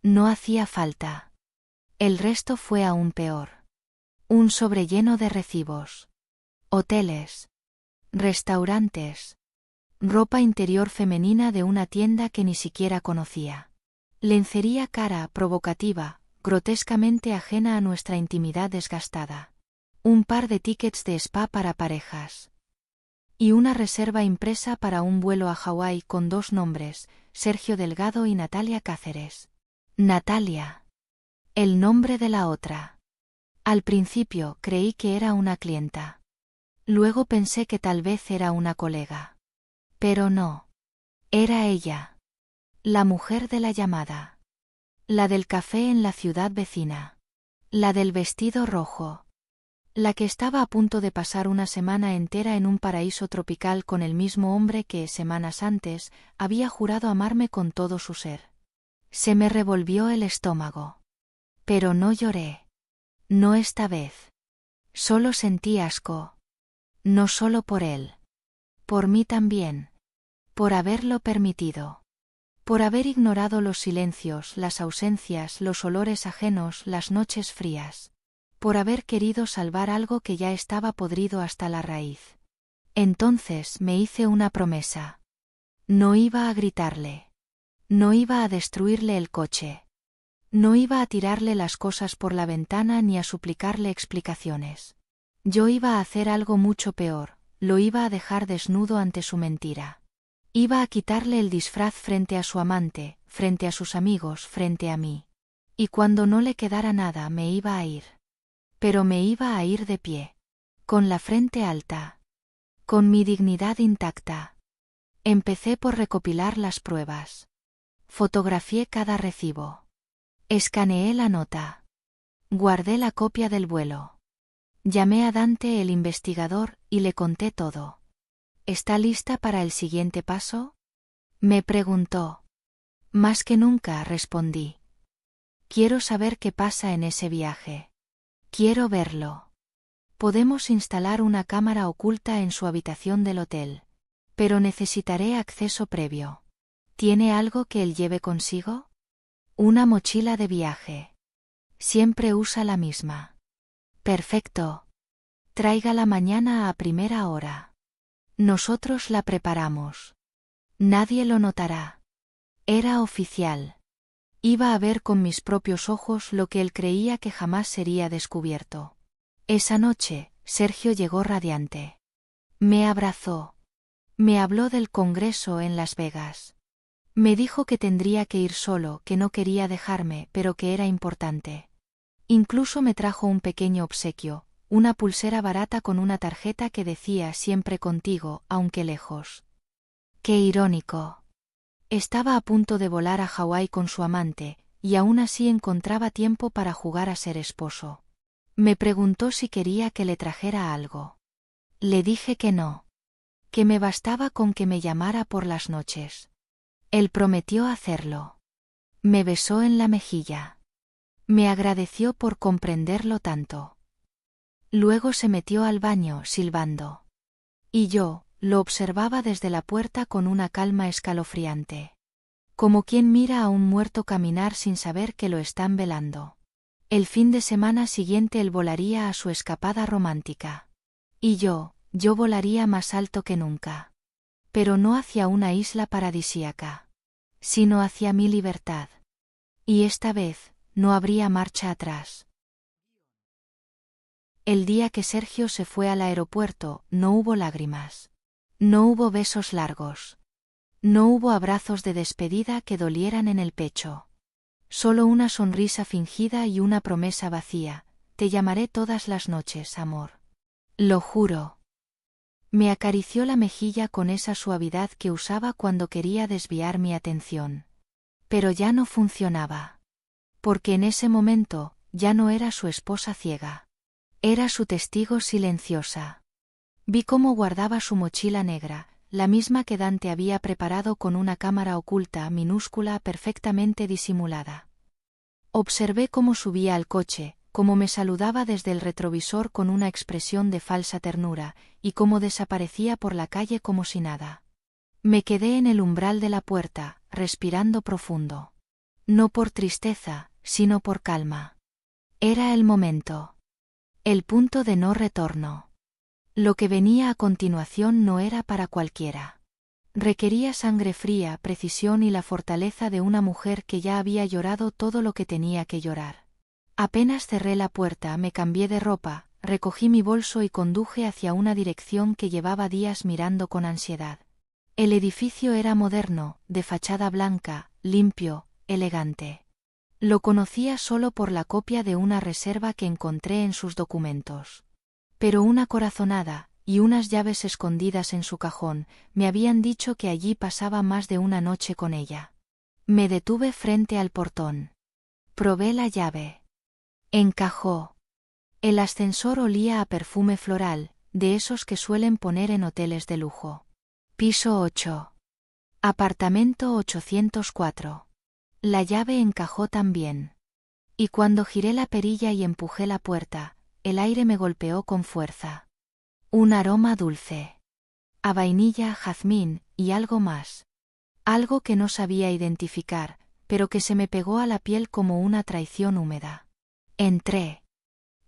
No hacía falta. El resto fue aún peor. Un sobre lleno de recibos. Hoteles. Restaurantes. Ropa interior femenina de una tienda que ni siquiera conocía. Lencería cara, provocativa, grotescamente ajena a nuestra intimidad desgastada. Un par de tickets de spa para parejas. Y una reserva impresa para un vuelo a Hawái con dos nombres, Sergio Delgado y Natalia Cáceres. Natalia. El nombre de la otra. Al principio creí que era una clienta. Luego pensé que tal vez era una colega. Pero no. Era ella. La mujer de la llamada. La del café en la ciudad vecina. La del vestido rojo. La que estaba a punto de pasar una semana entera en un paraíso tropical con el mismo hombre que, semanas antes, había jurado amarme con todo su ser. Se me revolvió el estómago. Pero no lloré. No esta vez. Solo sentí asco. No solo por él. Por mí también. Por haberlo permitido. Por haber ignorado los silencios, las ausencias, los olores ajenos, las noches frías. Por haber querido salvar algo que ya estaba podrido hasta la raíz. Entonces me hice una promesa. No iba a gritarle. No iba a destruirle el coche. No iba a tirarle las cosas por la ventana ni a suplicarle explicaciones. Yo iba a hacer algo mucho peor, lo iba a dejar desnudo ante su mentira. Iba a quitarle el disfraz frente a su amante, frente a sus amigos, frente a mí. Y cuando no le quedara nada me iba a ir. Pero me iba a ir de pie. Con la frente alta. Con mi dignidad intacta. Empecé por recopilar las pruebas. Fotografié cada recibo. Escaneé la nota. Guardé la copia del vuelo. Llamé a Dante el investigador y le conté todo. ¿Está lista para el siguiente paso? Me preguntó. Más que nunca, respondí. Quiero saber qué pasa en ese viaje. Quiero verlo. Podemos instalar una cámara oculta en su habitación del hotel. Pero necesitaré acceso previo. ¿Tiene algo que él lleve consigo? Una mochila de viaje. Siempre usa la misma. Perfecto. Tráigala mañana a primera hora. Nosotros la preparamos. Nadie lo notará. Era oficial. Iba a ver con mis propios ojos lo que él creía que jamás sería descubierto. Esa noche, Sergio llegó radiante. Me abrazó. Me habló del congreso en Las Vegas. Me dijo que tendría que ir solo, que no quería dejarme, pero que era importante. Incluso me trajo un pequeño obsequio. Una pulsera barata con una tarjeta que decía siempre contigo, aunque lejos. Qué irónico. Estaba a punto de volar a Hawái con su amante, y aún así encontraba tiempo para jugar a ser esposo. Me preguntó si quería que le trajera algo. Le dije que no. Que me bastaba con que me llamara por las noches. Él prometió hacerlo. Me besó en la mejilla. Me agradeció por comprenderlo tanto. Luego se metió al baño, silbando. Y yo, lo observaba desde la puerta con una calma escalofriante. Como quien mira a un muerto caminar sin saber que lo están velando. El fin de semana siguiente él volaría a su escapada romántica. Y yo volaría más alto que nunca. Pero no hacia una isla paradisíaca, sino hacia mi libertad. Y esta vez, no habría marcha atrás. El día que Sergio se fue al aeropuerto, no hubo lágrimas. No hubo besos largos. No hubo abrazos de despedida que dolieran en el pecho. Solo una sonrisa fingida y una promesa vacía: te llamaré todas las noches, amor. Lo juro. Me acarició la mejilla con esa suavidad que usaba cuando quería desviar mi atención. Pero ya no funcionaba. Porque en ese momento, ya no era su esposa ciega. Era su testigo silenciosa. Vi cómo guardaba su mochila negra, la misma que Dante había preparado con una cámara oculta, minúscula, perfectamente disimulada. Observé cómo subía al coche, cómo me saludaba desde el retrovisor con una expresión de falsa ternura, y cómo desaparecía por la calle como si nada. Me quedé en el umbral de la puerta, respirando profundo. No por tristeza, sino por calma. Era el momento. El punto de no retorno. Lo que venía a continuación no era para cualquiera. Requería sangre fría, precisión y la fortaleza de una mujer que ya había llorado todo lo que tenía que llorar. Apenas cerré la puerta, me cambié de ropa, recogí mi bolso y conduje hacia una dirección que llevaba días mirando con ansiedad. El edificio era moderno, de fachada blanca, limpio, elegante. Lo conocía solo por la copia de una reserva que encontré en sus documentos. Pero una corazonada, y unas llaves escondidas en su cajón, me habían dicho que allí pasaba más de una noche con ella. Me detuve frente al portón. Probé la llave. Encajó. El ascensor olía a perfume floral, de esos que suelen poner en hoteles de lujo. Piso 8. Apartamento 804. La llave encajó también. Y cuando giré la perilla y empujé la puerta, el aire me golpeó con fuerza. Un aroma dulce. A vainilla, jazmín, y algo más. Algo que no sabía identificar, pero que se me pegó a la piel como una traición húmeda. Entré.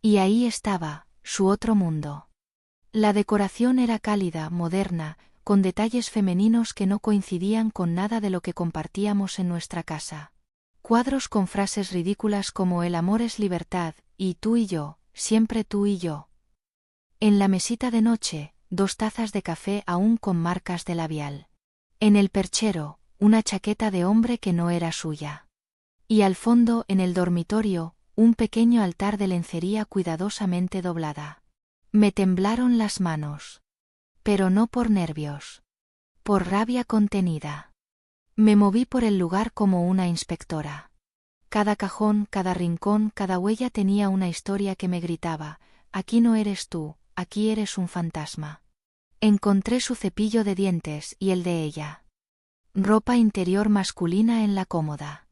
Y ahí estaba, su otro mundo. La decoración era cálida, moderna, con detalles femeninos que no coincidían con nada de lo que compartíamos en nuestra casa. Cuadros con frases ridículas como el amor es libertad, y tú y yo, siempre tú y yo. En la mesita de noche, 2 tazas de café aún con marcas de labial. En el perchero, una chaqueta de hombre que no era suya. Y al fondo, en el dormitorio, un pequeño altar de lencería cuidadosamente doblada. Me temblaron las manos. Pero no por nervios. Por rabia contenida. Me moví por el lugar como una inspectora. Cada cajón, cada rincón, cada huella tenía una historia que me gritaba: aquí no eres tú, aquí eres un fantasma. Encontré su cepillo de dientes y el de ella. Ropa interior masculina en la cómoda.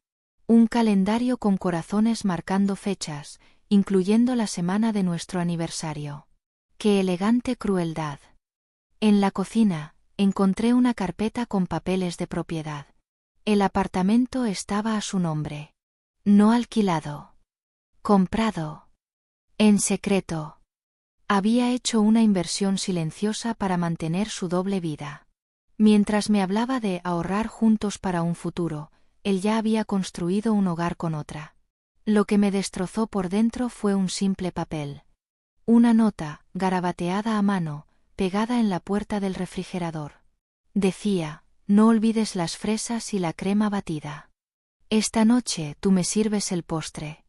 Un calendario con corazones marcando fechas, incluyendo la semana de nuestro aniversario. ¡Qué elegante crueldad! En la cocina, encontré una carpeta con papeles de propiedad. El apartamento estaba a su nombre. No alquilado. Comprado. En secreto. Había hecho una inversión silenciosa para mantener su doble vida. Mientras me hablaba de ahorrar juntos para un futuro, él ya había construido un hogar con otra. Lo que me destrozó por dentro fue un simple papel. Una nota, garabateada a mano, pegada en la puerta del refrigerador. Decía: no olvides las fresas y la crema batida. Esta noche tú me sirves el postre.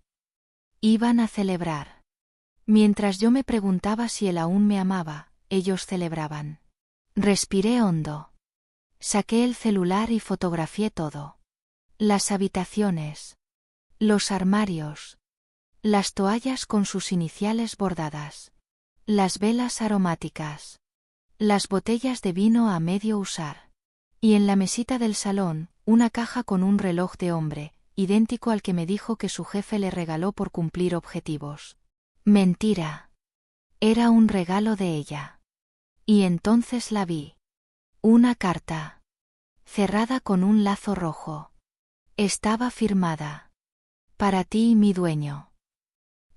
Iban a celebrar. Mientras yo me preguntaba si él aún me amaba, ellos celebraban. Respiré hondo. Saqué el celular y fotografié todo. Las habitaciones. Los armarios. Las toallas con sus iniciales bordadas. Las velas aromáticas. Las botellas de vino a medio usar. Y en la mesita del salón, una caja con un reloj de hombre, idéntico al que me dijo que su jefe le regaló por cumplir objetivos. Mentira. Era un regalo de ella. Y entonces la vi. Una carta. Cerrada con un lazo rojo. Estaba firmada. Para ti, mi dueño.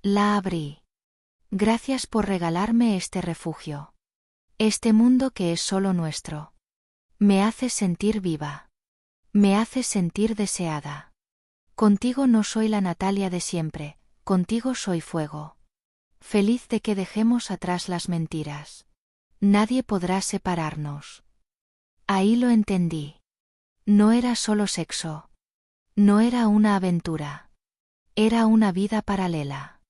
La abrí. Gracias por regalarme este refugio. Este mundo que es solo nuestro. Me haces sentir viva. Me haces sentir deseada. Contigo no soy la Natalia de siempre, contigo soy fuego. Feliz de que dejemos atrás las mentiras. Nadie podrá separarnos. Ahí lo entendí. No era solo sexo. No era una aventura. Era una vida paralela.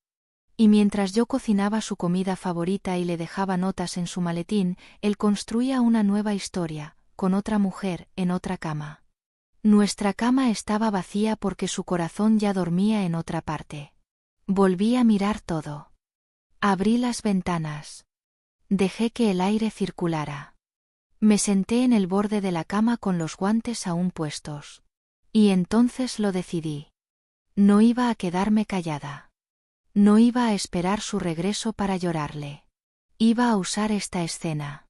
Y mientras yo cocinaba su comida favorita y le dejaba notas en su maletín, él construía una nueva historia, con otra mujer, en otra cama. Nuestra cama estaba vacía porque su corazón ya dormía en otra parte. Volví a mirar todo. Abrí las ventanas. Dejé que el aire circulara. Me senté en el borde de la cama con los guantes aún puestos. Y entonces lo decidí. No iba a quedarme callada. No iba a esperar su regreso para llorarle. Iba a usar esta escena.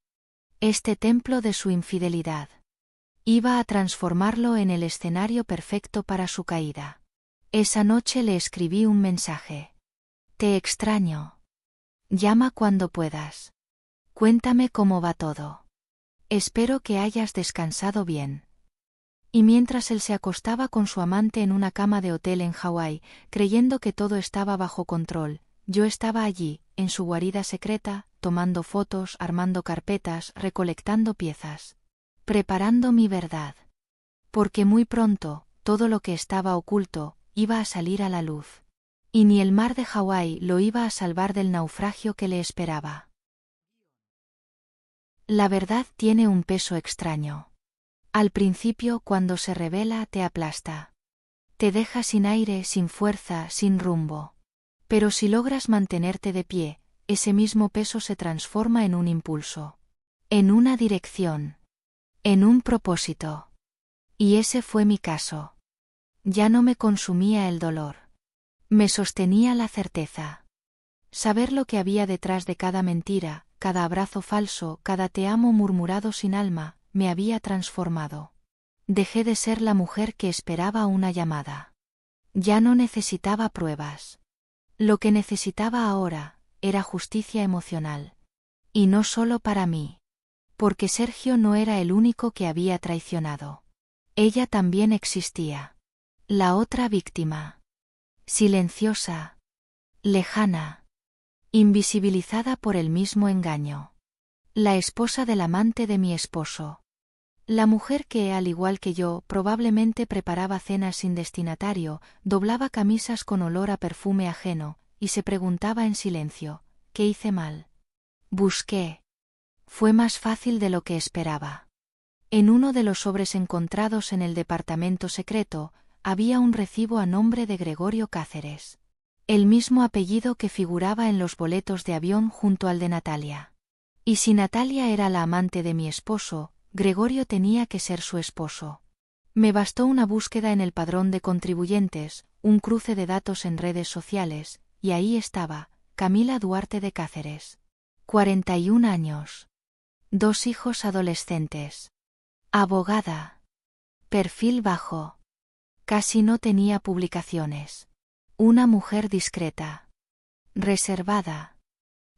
Este templo de su infidelidad. Iba a transformarlo en el escenario perfecto para su caída. Esa noche le escribí un mensaje. Te extraño. Llama cuando puedas. Cuéntame cómo va todo. Espero que hayas descansado bien. Y mientras él se acostaba con su amante en una cama de hotel en Hawái, creyendo que todo estaba bajo control, yo estaba allí, en su guarida secreta, tomando fotos, armando carpetas, recolectando piezas. Preparando mi verdad. Porque muy pronto, todo lo que estaba oculto, iba a salir a la luz. Y ni el mar de Hawái lo iba a salvar del naufragio que le esperaba. La verdad tiene un peso extraño. Al principio, cuando se revela, te aplasta. Te deja sin aire, sin fuerza, sin rumbo. Pero si logras mantenerte de pie, ese mismo peso se transforma en un impulso. En una dirección. En un propósito. Y ese fue mi caso. Ya no me consumía el dolor. Me sostenía la certeza. Saber lo que había detrás de cada mentira, cada abrazo falso, cada te amo murmurado sin alma, me había transformado. Dejé de ser la mujer que esperaba una llamada. Ya no necesitaba pruebas. Lo que necesitaba ahora, era justicia emocional. Y no solo para mí. Porque Sergio no era el único que había traicionado. Ella también existía. La otra víctima. Silenciosa. Lejana. Invisibilizada por el mismo engaño. La esposa del amante de mi esposo. La mujer que, al igual que yo, probablemente preparaba cenas sin destinatario, doblaba camisas con olor a perfume ajeno, y se preguntaba en silencio, ¿qué hice mal? Busqué. Fue más fácil de lo que esperaba. En uno de los sobres encontrados en el departamento secreto, había un recibo a nombre de Gregorio Cáceres. El mismo apellido que figuraba en los boletos de avión junto al de Natalia. Y si Natalia era la amante de mi esposo, Gregorio tenía que ser su esposo. Me bastó una búsqueda en el padrón de contribuyentes, un cruce de datos en redes sociales, y ahí estaba, Camila Duarte de Cáceres. 41 años. 2 hijos adolescentes. Abogada. Perfil bajo. Casi no tenía publicaciones. Una mujer discreta. Reservada.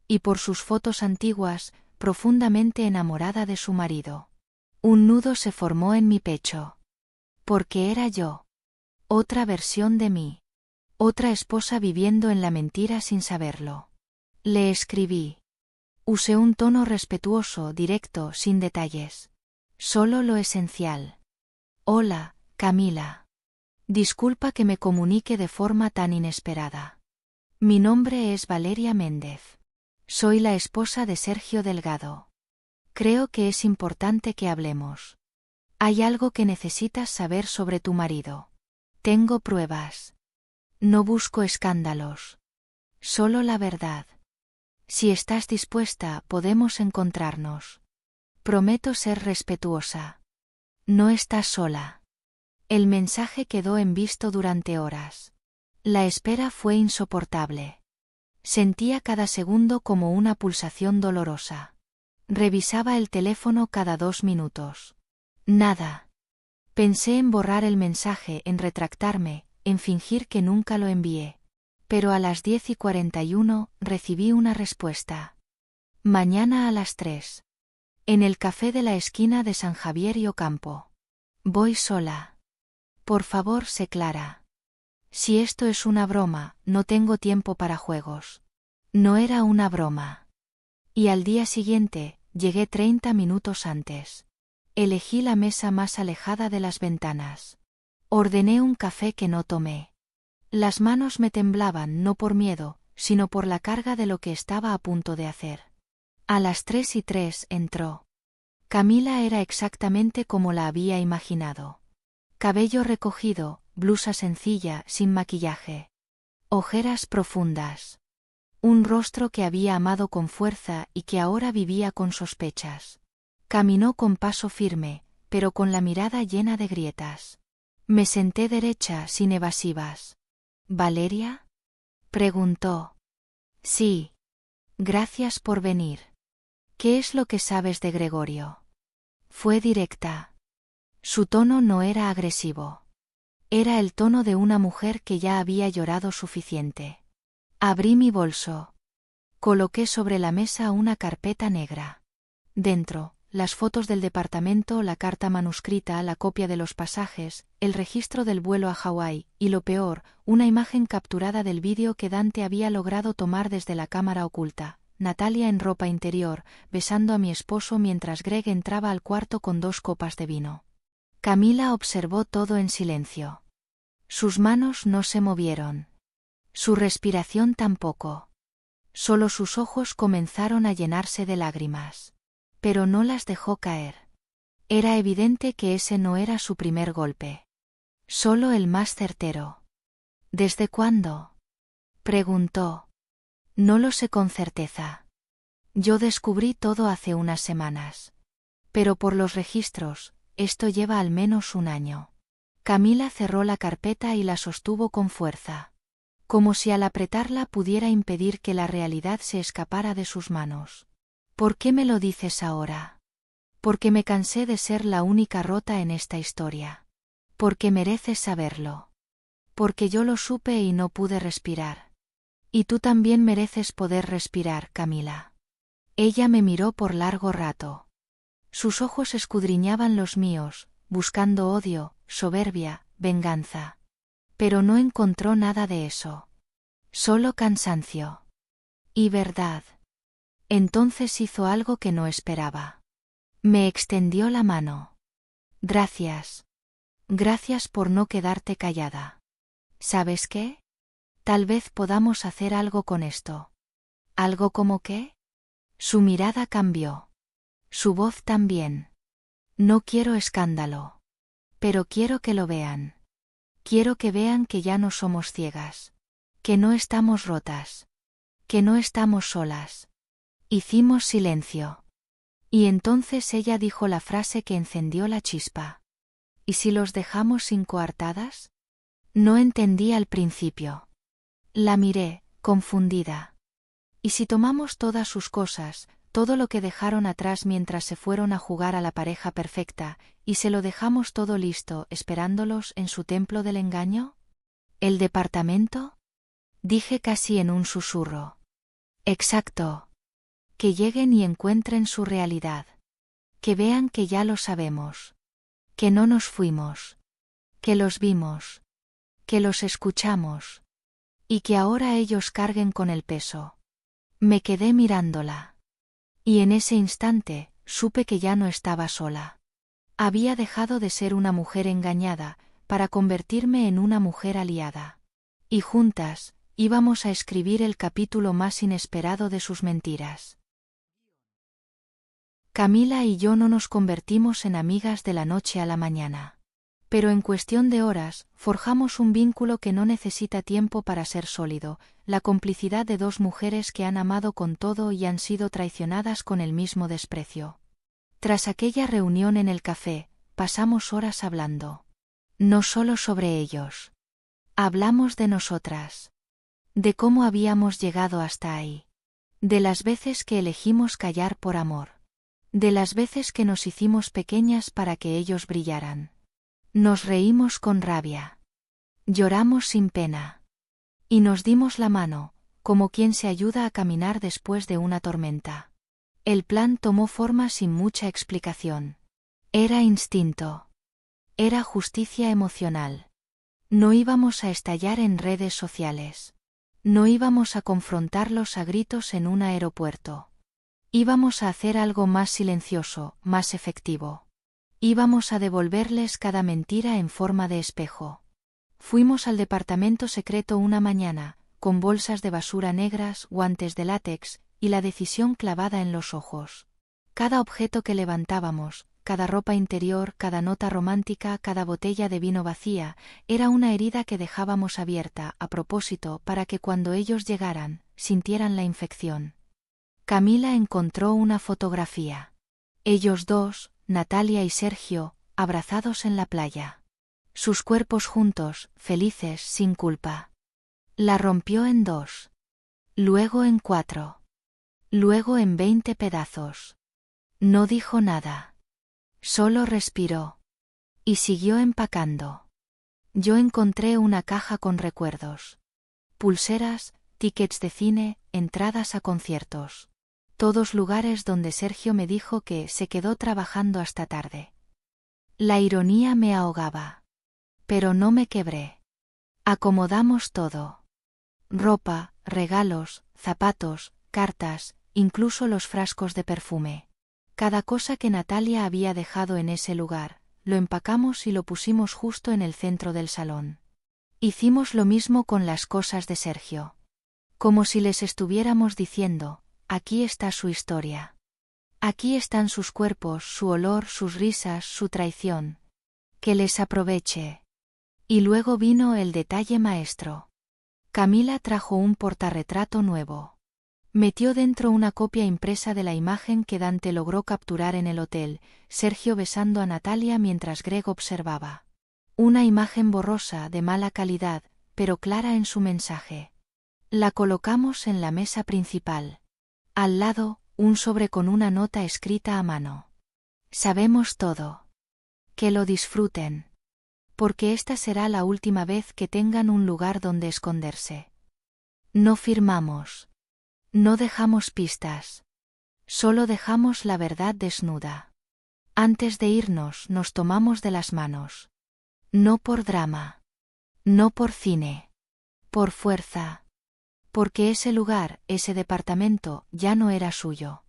Y por sus fotos antiguas, profundamente enamorada de su marido. Un nudo se formó en mi pecho. Porque era yo. Otra versión de mí. Otra esposa viviendo en la mentira sin saberlo. Le escribí. Usé un tono respetuoso, directo, sin detalles. Solo lo esencial. Hola, Camila. Disculpa que me comunique de forma tan inesperada. Mi nombre es Valeria Méndez. Soy la esposa de Sergio Delgado. Creo que es importante que hablemos. Hay algo que necesitas saber sobre tu marido. Tengo pruebas. No busco escándalos. Solo la verdad. Si estás dispuesta, podemos encontrarnos. Prometo ser respetuosa. No estás sola. El mensaje quedó en visto durante horas. La espera fue insoportable. Sentía cada segundo como una pulsación dolorosa. Revisaba el teléfono cada 2 minutos. Nada. Pensé en borrar el mensaje, en retractarme, en fingir que nunca lo envié. Pero a las 10:41 recibí una respuesta. Mañana a las 3. En el café de la esquina de San Javier y Ocampo. Voy sola. Por favor, sé clara. Si esto es una broma, no tengo tiempo para juegos. No era una broma. Y al día siguiente, llegué 30 minutos antes. Elegí la mesa más alejada de las ventanas. Ordené un café que no tomé. Las manos me temblaban no por miedo, sino por la carga de lo que estaba a punto de hacer. A las 3:03 entró. Camila era exactamente como la había imaginado. Cabello recogido, blusa sencilla, sin maquillaje. Ojeras profundas. Un rostro que había amado con fuerza y que ahora vivía con sospechas. Caminó con paso firme, pero con la mirada llena de grietas. Me senté derecha, sin evasivas. ¿Valeria? Preguntó. Sí. Gracias por venir. ¿Qué es lo que sabes de Gregorio? Fue directa. Su tono no era agresivo. Era el tono de una mujer que ya había llorado suficiente. Abrí mi bolso. Coloqué sobre la mesa una carpeta negra. Dentro, las fotos del departamento, la carta manuscrita, la copia de los pasajes, el registro del vuelo a Hawái, y lo peor, una imagen capturada del vídeo que Dante había logrado tomar desde la cámara oculta. Natalia en ropa interior, besando a mi esposo mientras Greg entraba al cuarto con 2 copas de vino. Camila observó todo en silencio. Sus manos no se movieron. Su respiración tampoco. Solo sus ojos comenzaron a llenarse de lágrimas. Pero no las dejó caer. Era evidente que ese no era su primer golpe. Solo el más certero. ¿Desde cuándo? Preguntó. No lo sé con certeza. Yo descubrí todo hace unas semanas. Pero por los registros, esto lleva al menos 1 año. Camila cerró la carpeta y la sostuvo con fuerza. Como si al apretarla pudiera impedir que la realidad se escapara de sus manos. ¿Por qué me lo dices ahora? Porque me cansé de ser la única rota en esta historia. Porque mereces saberlo. Porque yo lo supe y no pude respirar. Y tú también mereces poder respirar, Camila. Ella me miró por largo rato. Sus ojos escudriñaban los míos, buscando odio, soberbia, venganza. Pero no encontró nada de eso. Solo cansancio. Y verdad. Entonces hizo algo que no esperaba. Me extendió la mano. Gracias. Gracias por no quedarte callada. ¿Sabes qué? Tal vez podamos hacer algo con esto. ¿Algo como qué? Su mirada cambió. Su voz también. No quiero escándalo. Pero quiero que lo vean. Quiero que vean que ya no somos ciegas. Que no estamos rotas. Que no estamos solas. Hicimos silencio. Y entonces ella dijo la frase que encendió la chispa. ¿Y si los dejamos sin coartadas? No entendí al principio. La miré, confundida. ¿Y si tomamos todas sus cosas, todo lo que dejaron atrás mientras se fueron a jugar a la pareja perfecta, y se lo dejamos todo listo, esperándolos en su templo del engaño? ¿El departamento? Dije casi en un susurro. Exacto. Que lleguen y encuentren su realidad. Que vean que ya lo sabemos. Que no nos fuimos. Que los vimos. Que los escuchamos. Y que ahora ellos carguen con el peso. Me quedé mirándola. Y en ese instante, supe que ya no estaba sola. Había dejado de ser una mujer engañada, para convertirme en una mujer aliada. Y juntas, íbamos a escribir el capítulo más inesperado de sus mentiras. Camila y yo no nos convertimos en amigas de la noche a la mañana. Pero en cuestión de horas, forjamos un vínculo que no necesita tiempo para ser sólido, la complicidad de dos mujeres que han amado con todo y han sido traicionadas con el mismo desprecio. Tras aquella reunión en el café, pasamos horas hablando. No solo sobre ellos. Hablamos de nosotras. De cómo habíamos llegado hasta ahí. De las veces que elegimos callar por amor. De las veces que nos hicimos pequeñas para que ellos brillaran. Nos reímos con rabia. Lloramos sin pena. Y nos dimos la mano, como quien se ayuda a caminar después de una tormenta. El plan tomó forma sin mucha explicación. Era instinto. Era justicia emocional. No íbamos a estallar en redes sociales. No íbamos a confrontarlos a gritos en un aeropuerto. Íbamos a hacer algo más silencioso, más efectivo. Íbamos a devolverles cada mentira en forma de espejo. Fuimos al departamento secreto una mañana, con bolsas de basura negras, guantes de látex, y la decisión clavada en los ojos. Cada objeto que levantábamos, cada ropa interior, cada nota romántica, cada botella de vino vacía, era una herida que dejábamos abierta, a propósito, para que cuando ellos llegaran, sintieran la infección. Camila encontró una fotografía. Ellos dos, Natalia y Sergio, abrazados en la playa. Sus cuerpos juntos, felices, sin culpa. La rompió en 2. Luego en 4. Luego en 20 pedazos. No dijo nada. Solo respiró. Y siguió empacando. Yo encontré una caja con recuerdos. Pulseras, tickets de cine, entradas a conciertos. Todos lugares donde Sergio me dijo que se quedó trabajando hasta tarde. La ironía me ahogaba. Pero no me quebré. Acomodamos todo. Ropa, regalos, zapatos, cartas, incluso los frascos de perfume. Cada cosa que Natalia había dejado en ese lugar, lo empacamos y lo pusimos justo en el centro del salón. Hicimos lo mismo con las cosas de Sergio. Como si les estuviéramos diciendo, aquí está su historia. Aquí están sus cuerpos, su olor, sus risas, su traición. Que les aproveche. Y luego vino el detalle maestro. Camila trajo un portarretrato nuevo. Metió dentro una copia impresa de la imagen que Dante logró capturar en el hotel, Sergio besando a Natalia mientras Greg observaba. Una imagen borrosa, de mala calidad, pero clara en su mensaje. La colocamos en la mesa principal. Al lado, un sobre con una nota escrita a mano. Sabemos todo. Que lo disfruten. Porque esta será la última vez que tengan un lugar donde esconderse. No firmamos. No dejamos pistas. Solo dejamos la verdad desnuda. Antes de irnos nos tomamos de las manos. No por drama. No por cine. Por fuerza. Porque ese lugar, ese departamento, ya no era suyo.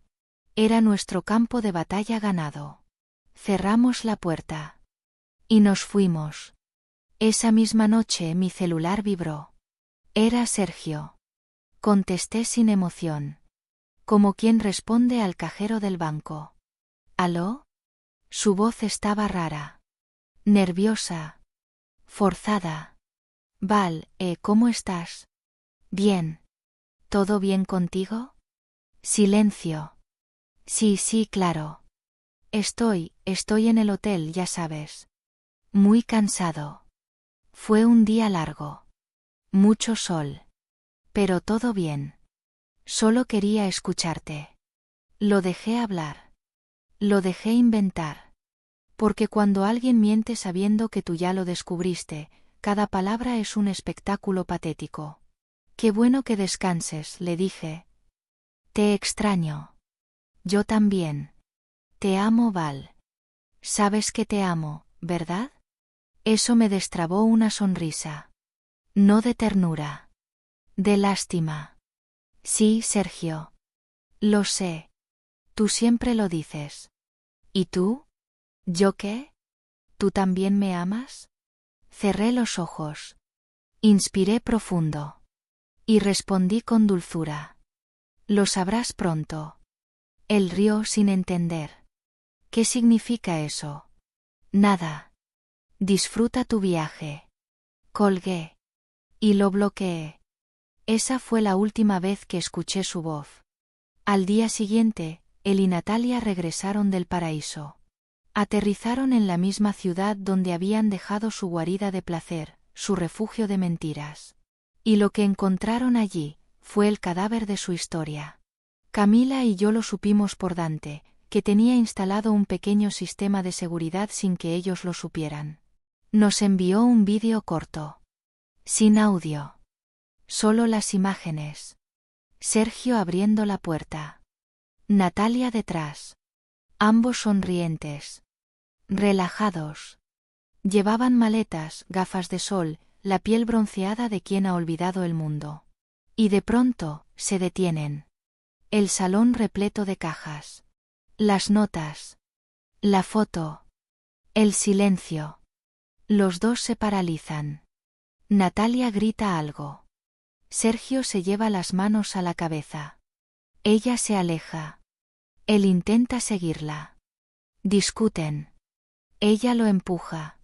Era nuestro campo de batalla ganado. Cerramos la puerta. Y nos fuimos. Esa misma noche mi celular vibró. Era Sergio. Contesté sin emoción. Como quien responde al cajero del banco. ¿Aló? Su voz estaba rara. Nerviosa. Forzada. Val, ¿cómo estás? Bien. ¿Todo bien contigo? Silencio. Sí, claro. Estoy en el hotel, ya sabes. Muy cansado. Fue un día largo. Mucho sol. Pero todo bien. Solo quería escucharte. Lo dejé hablar. Lo dejé inventar. Porque cuando alguien miente sabiendo que tú ya lo descubriste, cada palabra es un espectáculo patético. Qué bueno que descanses, le dije. Te extraño. Yo también. Te amo, Val. Sabes que te amo, ¿verdad? Eso me destrabó una sonrisa. No de ternura. De lástima. Sí, Sergio. Lo sé. Tú siempre lo dices. ¿Y tú? ¿Yo qué? ¿Tú también me amas? Cerré los ojos. Inspiré profundo. Y respondí con dulzura. Lo sabrás pronto. Él rió sin entender. ¿Qué significa eso? Nada. Disfruta tu viaje. Colgué. Y lo bloqueé. Esa fue la última vez que escuché su voz. Al día siguiente, él y Natalia regresaron del paraíso. Aterrizaron en la misma ciudad donde habían dejado su guarida de placer, su refugio de mentiras. Y lo que encontraron allí fue el cadáver de su historia. Camila y yo lo supimos por Dante, que tenía instalado un pequeño sistema de seguridad sin que ellos lo supieran. Nos envió un vídeo corto. Sin audio. Solo las imágenes. Sergio abriendo la puerta. Natalia detrás. Ambos sonrientes. Relajados. Llevaban maletas, gafas de sol, la piel bronceada de quien ha olvidado el mundo. Y de pronto, se detienen. El salón repleto de cajas. Las notas. La foto. El silencio. Los dos se paralizan. Natalia grita algo. Sergio se lleva las manos a la cabeza. Ella se aleja. Él intenta seguirla. Discuten. Ella lo empuja.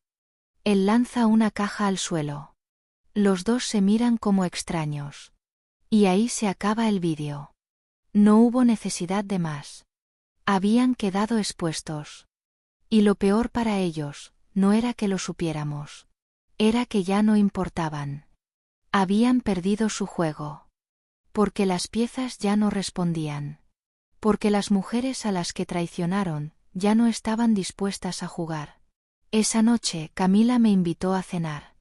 Él lanza una caja al suelo. Los dos se miran como extraños. Y ahí se acaba el vídeo. No hubo necesidad de más. Habían quedado expuestos. Y lo peor para ellos, no era que lo supiéramos. Era que ya no importaban. Habían perdido su juego. Porque las piezas ya no respondían. Porque las mujeres a las que traicionaron, ya no estaban dispuestas a jugar. Esa noche Camila me invitó a cenar.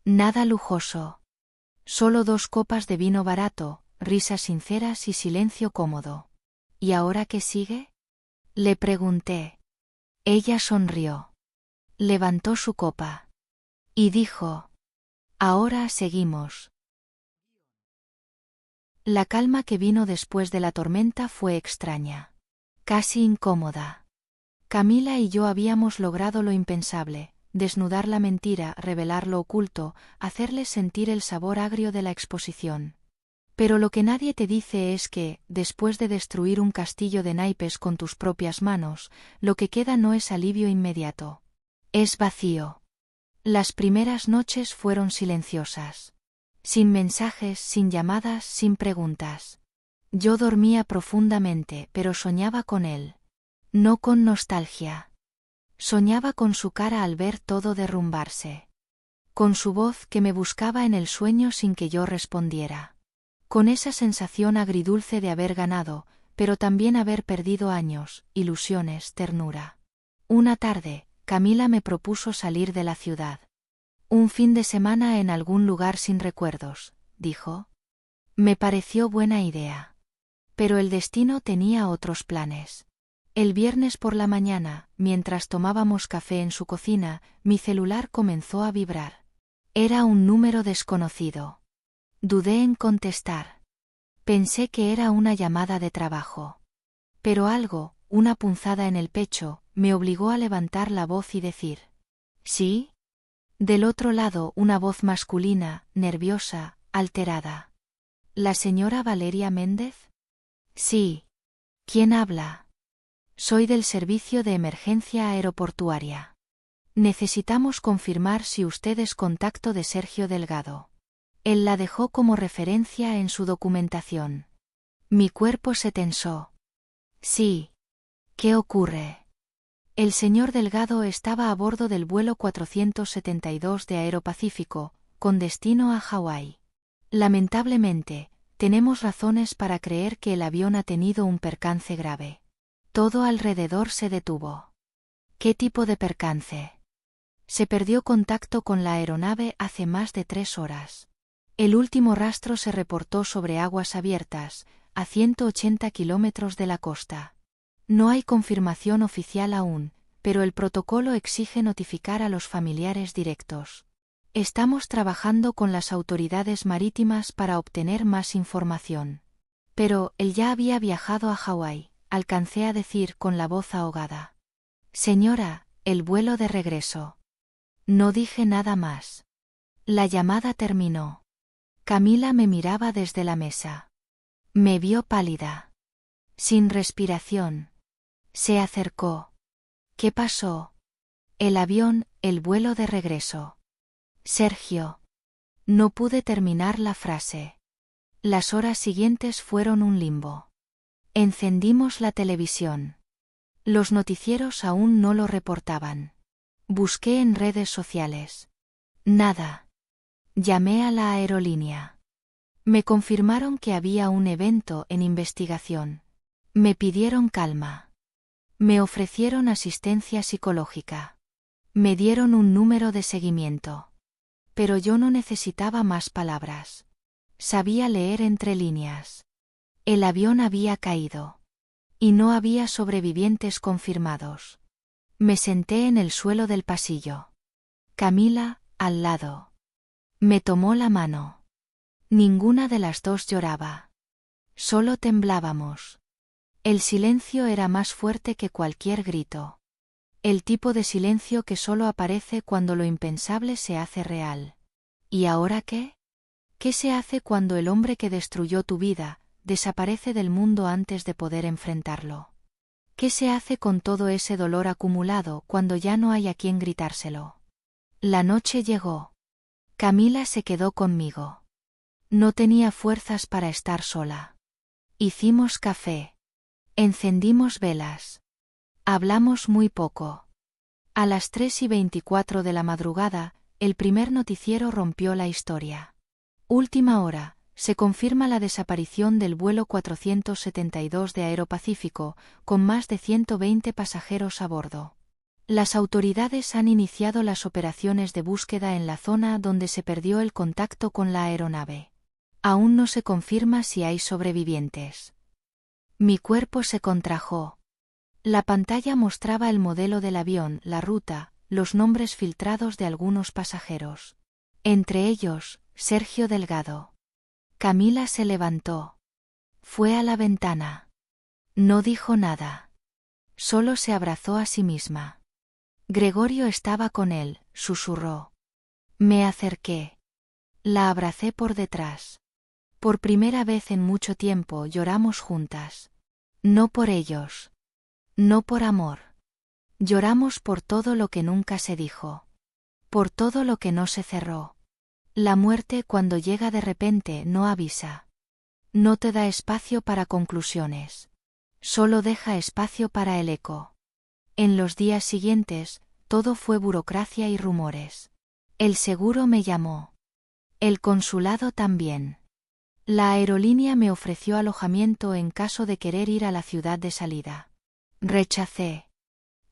Nada lujoso. Solo 2 copas de vino barato, risas sinceras y silencio cómodo. ¿Y ahora qué sigue? Le pregunté. Ella sonrió. Levantó su copa. Y dijo: ahora seguimos. La calma que vino después de la tormenta fue extraña. Casi incómoda. Camila y yo habíamos logrado lo impensable: desnudar la mentira, revelar lo oculto, hacerles sentir el sabor agrio de la exposición. Pero lo que nadie te dice es que, después de destruir un castillo de naipes con tus propias manos, lo que queda no es alivio inmediato. Es vacío. Las primeras noches fueron silenciosas. Sin mensajes, sin llamadas, sin preguntas. Yo dormía profundamente, pero soñaba con él. No con nostalgia. Soñaba con su cara al ver todo derrumbarse. Con su voz que me buscaba en el sueño sin que yo respondiera. Con esa sensación agridulce de haber ganado, pero también haber perdido años, ilusiones, ternura. Una tarde, Camila me propuso salir de la ciudad. Un fin de semana en algún lugar sin recuerdos, dijo. Me pareció buena idea. Pero el destino tenía otros planes. El viernes por la mañana, mientras tomábamos café en su cocina, mi celular comenzó a vibrar. Era un número desconocido. Dudé en contestar. Pensé que era una llamada de trabajo. Pero algo, una punzada en el pecho, me obligó a levantar la voz y decir: ¿sí? Del otro lado una voz masculina, nerviosa, alterada. ¿La señora Valeria Méndez? Sí. ¿Quién habla? Soy del servicio de emergencia aeroportuaria. Necesitamos confirmar si usted es contacto de Sergio Delgado. Él la dejó como referencia en su documentación. Mi cuerpo se tensó. Sí. ¿Qué ocurre? El señor Delgado estaba a bordo del vuelo 472 de Aeropacífico, con destino a Hawái. Lamentablemente, tenemos razones para creer que el avión ha tenido un percance grave. Todo alrededor se detuvo. ¿Qué tipo de percance? Se perdió contacto con la aeronave hace más de 3 horas. El último rastro se reportó sobre aguas abiertas, a 180 kilómetros de la costa. No hay confirmación oficial aún, pero el protocolo exige notificar a los familiares directos. Estamos trabajando con las autoridades marítimas para obtener más información. Pero él ya había viajado a Hawái, alcancé a decir con la voz ahogada. Señora, el vuelo de regreso. No dije nada más. La llamada terminó. Camila me miraba desde la mesa. Me vio pálida. Sin respiración. Se acercó. ¿Qué pasó? El avión, el vuelo de regreso. Sergio. No pude terminar la frase. Las horas siguientes fueron un limbo. Encendimos la televisión. Los noticieros aún no lo reportaban. Busqué en redes sociales. Nada. Llamé a la aerolínea. Me confirmaron que había un evento en investigación. Me pidieron calma. Me ofrecieron asistencia psicológica. Me dieron un número de seguimiento. Pero yo no necesitaba más palabras. Sabía leer entre líneas. El avión había caído. Y no había sobrevivientes confirmados. Me senté en el suelo del pasillo. Camila, al lado. Me tomó la mano. Ninguna de las dos lloraba. Solo temblábamos. El silencio era más fuerte que cualquier grito. El tipo de silencio que solo aparece cuando lo impensable se hace real. ¿Y ahora qué? ¿Qué se hace cuando el hombre que destruyó tu vida desaparece del mundo antes de poder enfrentarlo? ¿Qué se hace con todo ese dolor acumulado cuando ya no hay a quien gritárselo? La noche llegó. Camila se quedó conmigo. No tenía fuerzas para estar sola. Hicimos café. Encendimos velas. Hablamos muy poco. A las 3:24 de la madrugada, el primer noticiero rompió la historia. Última hora, se confirma la desaparición del vuelo 472 de Aeropacífico, con más de 120 pasajeros a bordo. Las autoridades han iniciado las operaciones de búsqueda en la zona donde se perdió el contacto con la aeronave. Aún no se confirma si hay sobrevivientes. Mi cuerpo se contrajo. La pantalla mostraba el modelo del avión, la ruta, los nombres filtrados de algunos pasajeros. Entre ellos, Sergio Delgado. Camila se levantó. Fue a la ventana. No dijo nada. Solo se abrazó a sí misma. Gregorio estaba con él, susurró. Me acerqué. La abracé por detrás. Por primera vez en mucho tiempo lloramos juntas. No por ellos. No por amor. Lloramos por todo lo que nunca se dijo. Por todo lo que no se cerró. La muerte cuando llega de repente no avisa. No te da espacio para conclusiones. Solo deja espacio para el eco. En los días siguientes, todo fue burocracia y rumores. El seguro me llamó. El consulado también. La aerolínea me ofreció alojamiento en caso de querer ir a la ciudad de salida. Rechacé.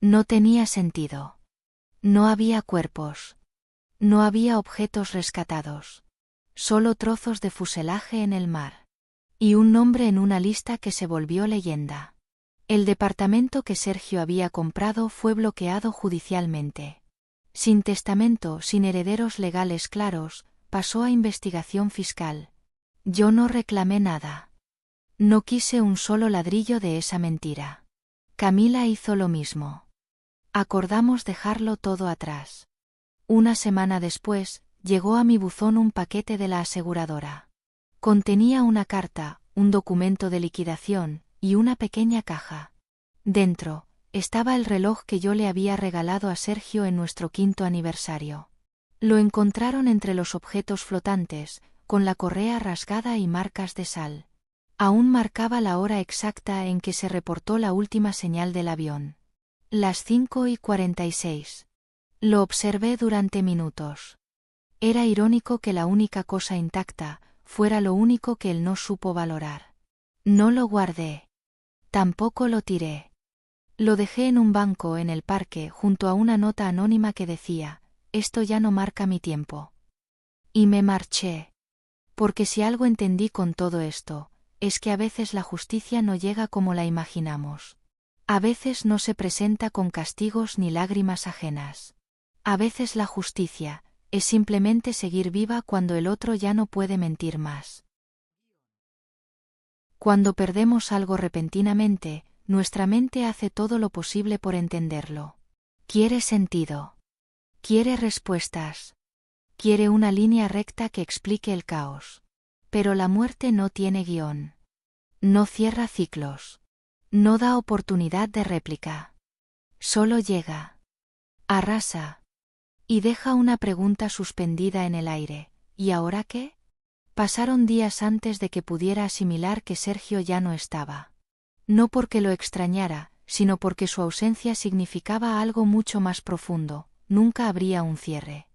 No tenía sentido. No había cuerpos. No había objetos rescatados. Solo trozos de fuselaje en el mar. Y un nombre en una lista que se volvió leyenda. El departamento que Sergio había comprado fue bloqueado judicialmente. Sin testamento, sin herederos legales claros, pasó a investigación fiscal. Yo no reclamé nada. No quise un solo ladrillo de esa mentira. Camila hizo lo mismo. Acordamos dejarlo todo atrás. Una semana después, llegó a mi buzón un paquete de la aseguradora. Contenía una carta, un documento de liquidación, y una pequeña caja. Dentro, estaba el reloj que yo le había regalado a Sergio en nuestro 5º aniversario. Lo encontraron entre los objetos flotantes, con la correa rasgada y marcas de sal. Aún marcaba la hora exacta en que se reportó la última señal del avión. Las 5:46. Lo observé durante minutos. Era irónico que la única cosa intacta fuera lo único que él no supo valorar. No lo guardé. Tampoco lo tiré. Lo dejé en un banco en el parque junto a una nota anónima que decía, esto ya no marca mi tiempo. Y me marché. Porque si algo entendí con todo esto, es que a veces la justicia no llega como la imaginamos. A veces no se presenta con castigos ni lágrimas ajenas. A veces la justicia es simplemente seguir viva cuando el otro ya no puede mentir más. Cuando perdemos algo repentinamente, nuestra mente hace todo lo posible por entenderlo. Quiere sentido. Quiere respuestas. Quiere una línea recta que explique el caos. Pero la muerte no tiene guión. No cierra ciclos. No da oportunidad de réplica. Solo llega. Arrasa. Y deja una pregunta suspendida en el aire. ¿Y ahora qué? Pasaron días antes de que pudiera asimilar que Sergio ya no estaba. No porque lo extrañara, sino porque su ausencia significaba algo mucho más profundo. Nunca habría un cierre.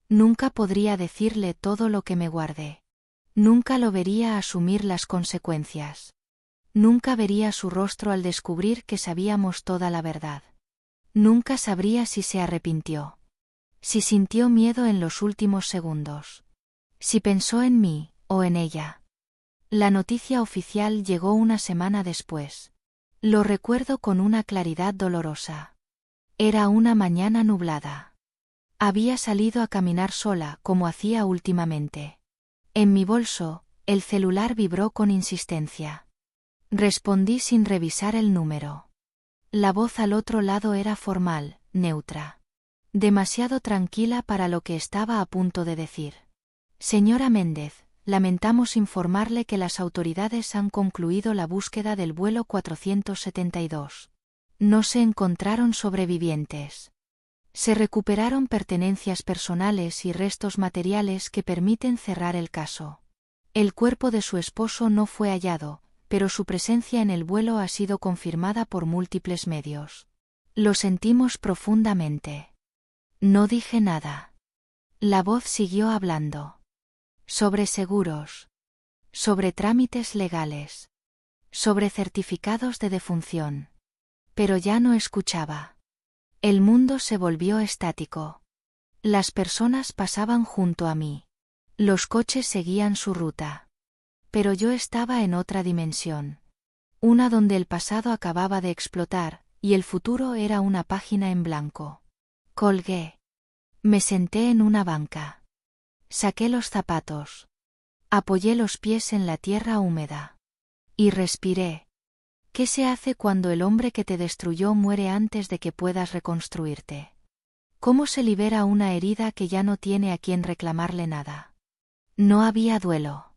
Nunca podría decirle todo lo que me guardé. Nunca lo vería asumir las consecuencias. Nunca vería su rostro al descubrir que sabíamos toda la verdad. Nunca sabría si se arrepintió. Si sintió miedo en los últimos segundos. Si pensó en mí, o en ella. La noticia oficial llegó una semana después. Lo recuerdo con una claridad dolorosa. Era una mañana nublada. Había salido a caminar sola, como hacía últimamente. En mi bolso, el celular vibró con insistencia. Respondí sin revisar el número. La voz al otro lado era formal, neutra. Demasiado tranquila para lo que estaba a punto de decir. Señora Méndez, lamentamos informarle que las autoridades han concluido la búsqueda del vuelo 472. No se encontraron sobrevivientes. Se recuperaron pertenencias personales y restos materiales que permiten cerrar el caso. El cuerpo de su esposo no fue hallado, pero su presencia en el vuelo ha sido confirmada por múltiples medios. Lo sentimos profundamente. No dije nada. La voz siguió hablando. Sobre seguros. Sobre trámites legales. Sobre certificados de defunción. Pero ya no escuchaba. El mundo se volvió estático. Las personas pasaban junto a mí. Los coches seguían su ruta. Pero yo estaba en otra dimensión. Una donde el pasado acababa de explotar, y el futuro era una página en blanco. Colgué. Me senté en una banca. Saqué los zapatos. Apoyé los pies en la tierra húmeda. Y respiré. ¿Qué se hace cuando el hombre que te destruyó muere antes de que puedas reconstruirte? ¿Cómo se libera una herida que ya no tiene a quien reclamarle nada? No había duelo.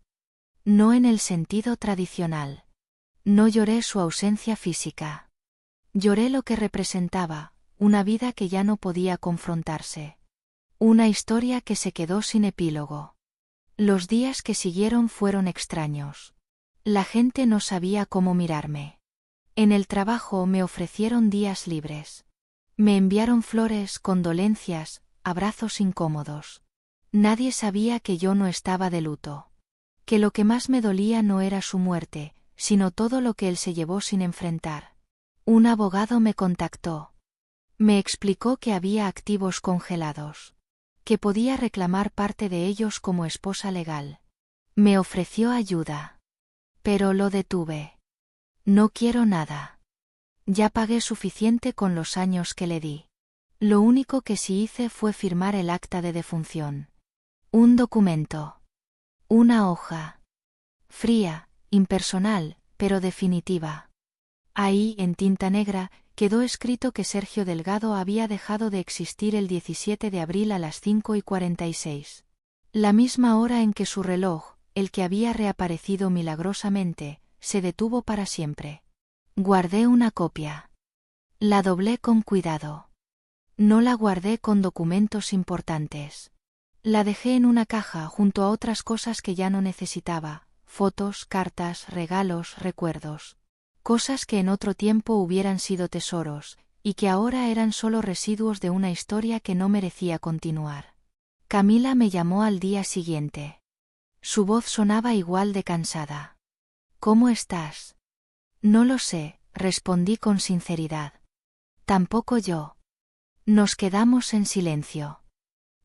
No en el sentido tradicional. No lloré su ausencia física. Lloré lo que representaba, una vida que ya no podía confrontarse. Una historia que se quedó sin epílogo. Los días que siguieron fueron extraños. La gente no sabía cómo mirarme. En el trabajo me ofrecieron días libres. Me enviaron flores, condolencias, abrazos incómodos. Nadie sabía que yo no estaba de luto. Que lo que más me dolía no era su muerte, sino todo lo que él se llevó sin enfrentar. Un abogado me contactó. Me explicó que había activos congelados. Que podía reclamar parte de ellos como esposa legal. Me ofreció ayuda. Pero lo detuve. No quiero nada. Ya pagué suficiente con los años que le di. Lo único que sí hice fue firmar el acta de defunción. Un documento. Una hoja. Fría, impersonal, pero definitiva. Ahí, en tinta negra, quedó escrito que Sergio Delgado había dejado de existir el 17 de abril a las 5:46. La misma hora en que su reloj, el que había reaparecido milagrosamente, se detuvo para siempre. Guardé una copia. La doblé con cuidado. No la guardé con documentos importantes. La dejé en una caja junto a otras cosas que ya no necesitaba, fotos, cartas, regalos, recuerdos. Cosas que en otro tiempo hubieran sido tesoros, y que ahora eran solo residuos de una historia que no merecía continuar. Camila me llamó al día siguiente. Su voz sonaba igual de cansada. ¿Cómo estás? No lo sé, respondí con sinceridad. Tampoco yo. Nos quedamos en silencio.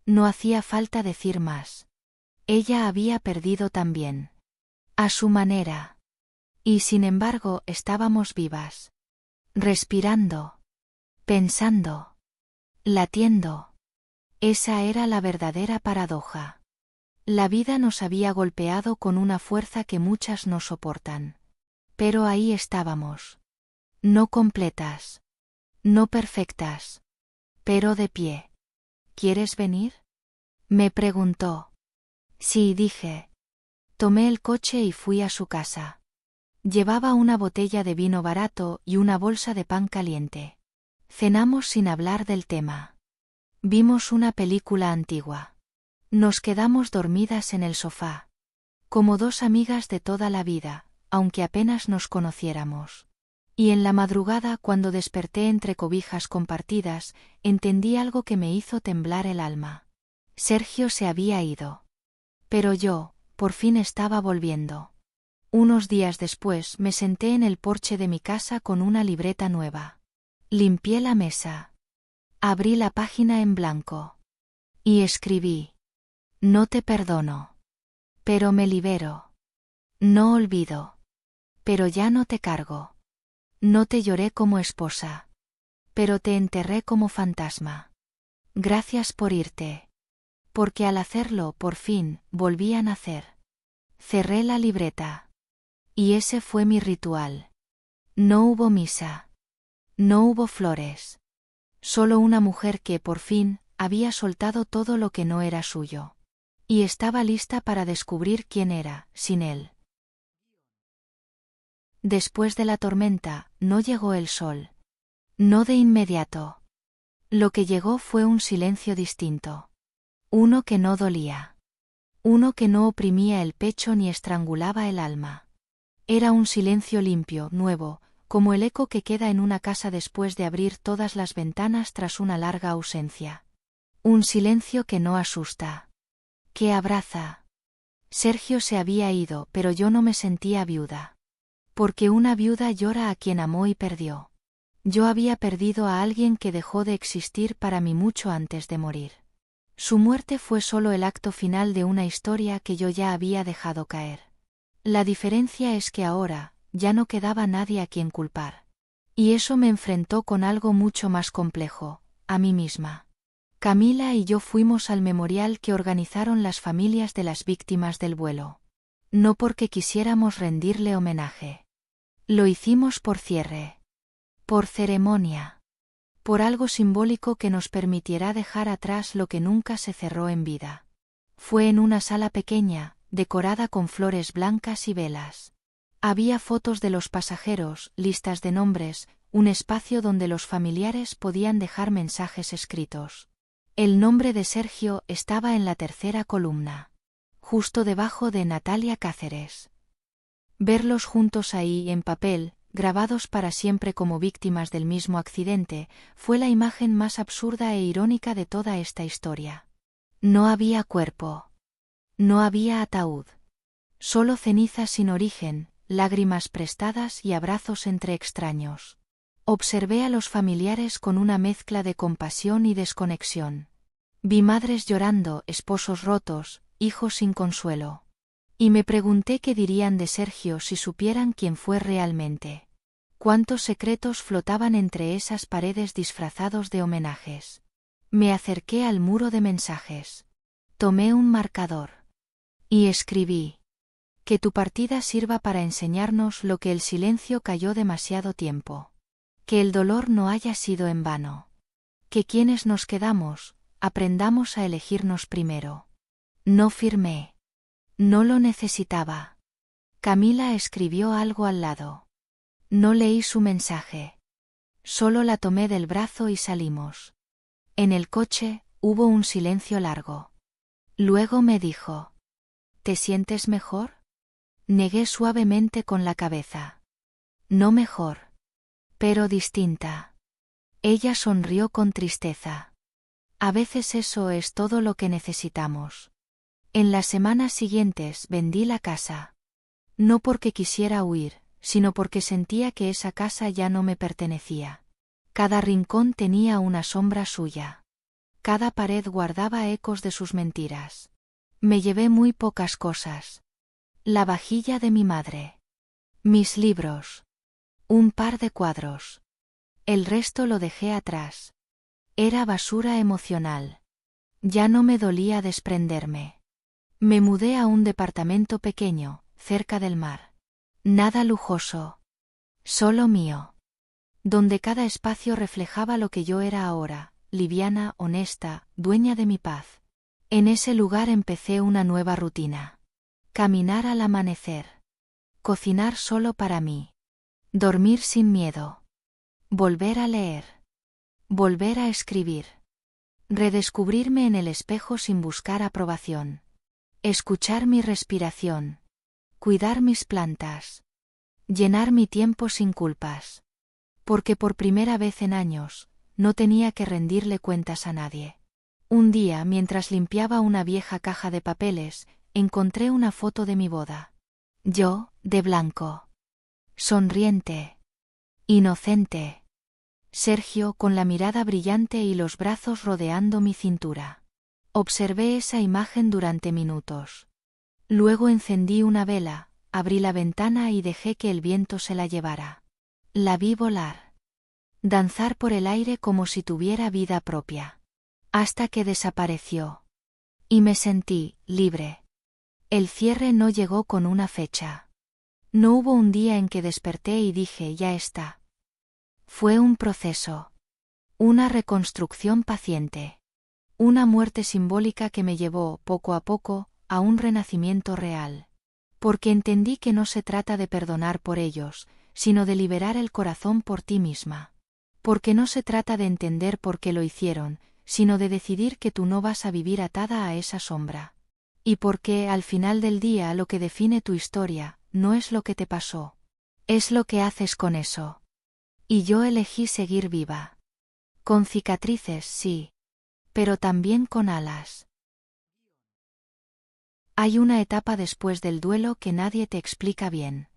No hacía falta decir más. Ella había perdido también. A su manera. Y sin embargo estábamos vivas. Respirando. Pensando. Latiendo. Esa era la verdadera paradoja. La vida nos había golpeado con una fuerza que muchas no soportan. Pero ahí estábamos. No completas. No perfectas. Pero de pie. ¿Quieres venir? Me preguntó. Sí, dije. Tomé el coche y fui a su casa. Llevaba una botella de vino barato y una bolsa de pan caliente. Cenamos sin hablar del tema. Vimos una película antigua. Nos quedamos dormidas en el sofá. Como dos amigas de toda la vida, aunque apenas nos conociéramos. Y en la madrugada, cuando desperté entre cobijas compartidas, entendí algo que me hizo temblar el alma. Sergio se había ido. Pero yo, por fin estaba volviendo. Unos días después me senté en el porche de mi casa con una libreta nueva. Limpié la mesa. Abrí la página en blanco. Y escribí: no te perdono. Pero me libero. No olvido. Pero ya no te cargo. No te lloré como esposa. Pero te enterré como fantasma. Gracias por irte. Porque al hacerlo, por fin, volví a nacer. Cerré la libreta. Y ese fue mi ritual. No hubo misa. No hubo flores. Solo una mujer que, por fin, había soltado todo lo que no era suyo. Y estaba lista para descubrir quién era, sin él. Después de la tormenta, no llegó el sol. No de inmediato. Lo que llegó fue un silencio distinto. Uno que no dolía. Uno que no oprimía el pecho ni estrangulaba el alma. Era un silencio limpio, nuevo, como el eco que queda en una casa después de abrir todas las ventanas tras una larga ausencia. Un silencio que no asusta. Que abraza. Sergio se había ido, pero yo no me sentía viuda. Porque una viuda llora a quien amó y perdió. Yo había perdido a alguien que dejó de existir para mí mucho antes de morir. Su muerte fue solo el acto final de una historia que yo ya había dejado caer. La diferencia es que ahora, ya no quedaba nadie a quien culpar. Y eso me enfrentó con algo mucho más complejo, a mí misma. Camila y yo fuimos al memorial que organizaron las familias de las víctimas del vuelo. No porque quisiéramos rendirle homenaje. Lo hicimos por cierre. Por ceremonia. Por algo simbólico que nos permitiera dejar atrás lo que nunca se cerró en vida. Fue en una sala pequeña, decorada con flores blancas y velas. Había fotos de los pasajeros, listas de nombres, un espacio donde los familiares podían dejar mensajes escritos. El nombre de Sergio estaba en la tercera columna. Justo debajo de Natalia Cáceres. Verlos juntos ahí en papel, grabados para siempre como víctimas del mismo accidente, fue la imagen más absurda e irónica de toda esta historia. No había cuerpo. No había ataúd. Solo cenizas sin origen, lágrimas prestadas y abrazos entre extraños. Observé a los familiares con una mezcla de compasión y desconexión. Vi madres llorando, esposos rotos, hijos sin consuelo. Y me pregunté qué dirían de Sergio si supieran quién fue realmente. Cuántos secretos flotaban entre esas paredes disfrazados de homenajes. Me acerqué al muro de mensajes. Tomé un marcador. Y escribí: que tu partida sirva para enseñarnos lo que el silencio calló demasiado tiempo. Que el dolor no haya sido en vano. Que quienes nos quedamos, aprendamos a elegirnos primero. No firmé. No lo necesitaba. Camila escribió algo al lado. No leí su mensaje. Solo la tomé del brazo y salimos. En el coche, hubo un silencio largo. Luego me dijo: ¿te sientes mejor? Negué suavemente con la cabeza. No mejor. Pero distinta. Ella sonrió con tristeza. A veces eso es todo lo que necesitamos. En las semanas siguientes vendí la casa. No porque quisiera huir, sino porque sentía que esa casa ya no me pertenecía. Cada rincón tenía una sombra suya. Cada pared guardaba ecos de sus mentiras. Me llevé muy pocas cosas. La vajilla de mi madre. Mis libros. Un par de cuadros. El resto lo dejé atrás. Era basura emocional. Ya no me dolía desprenderme. Me mudé a un departamento pequeño, cerca del mar. Nada lujoso. Solo mío. Donde cada espacio reflejaba lo que yo era ahora, liviana, honesta, dueña de mi paz. En ese lugar empecé una nueva rutina. Caminar al amanecer. Cocinar solo para mí. Dormir sin miedo. Volver a leer. Volver a escribir. Redescubrirme en el espejo sin buscar aprobación. Escuchar mi respiración. Cuidar mis plantas. Llenar mi tiempo sin culpas. Porque por primera vez en años, no tenía que rendirle cuentas a nadie. Un día, mientras limpiaba una vieja caja de papeles, encontré una foto de mi boda. Yo, de blanco. Sonriente. Inocente. Sergio con la mirada brillante y los brazos rodeando mi cintura. Observé esa imagen durante minutos. Luego encendí una vela, abrí la ventana y dejé que el viento se la llevara. La vi volar. Danzar por el aire como si tuviera vida propia. Hasta que desapareció. Y me sentí libre. El cierre no llegó con una fecha. No hubo un día en que desperté y dije ya está. Fue un proceso. Una reconstrucción paciente. Una muerte simbólica que me llevó, poco a poco, a un renacimiento real. Porque entendí que no se trata de perdonar por ellos, sino de liberar el corazón por ti misma. Porque no se trata de entender por qué lo hicieron, sino de decidir que tú no vas a vivir atada a esa sombra. Y porque, al final del día, lo que define tu historia, no es lo que te pasó. Es lo que haces con eso. Y yo elegí seguir viva. Con cicatrices, sí. Pero también con alas. Hay una etapa después del duelo que nadie te explica bien.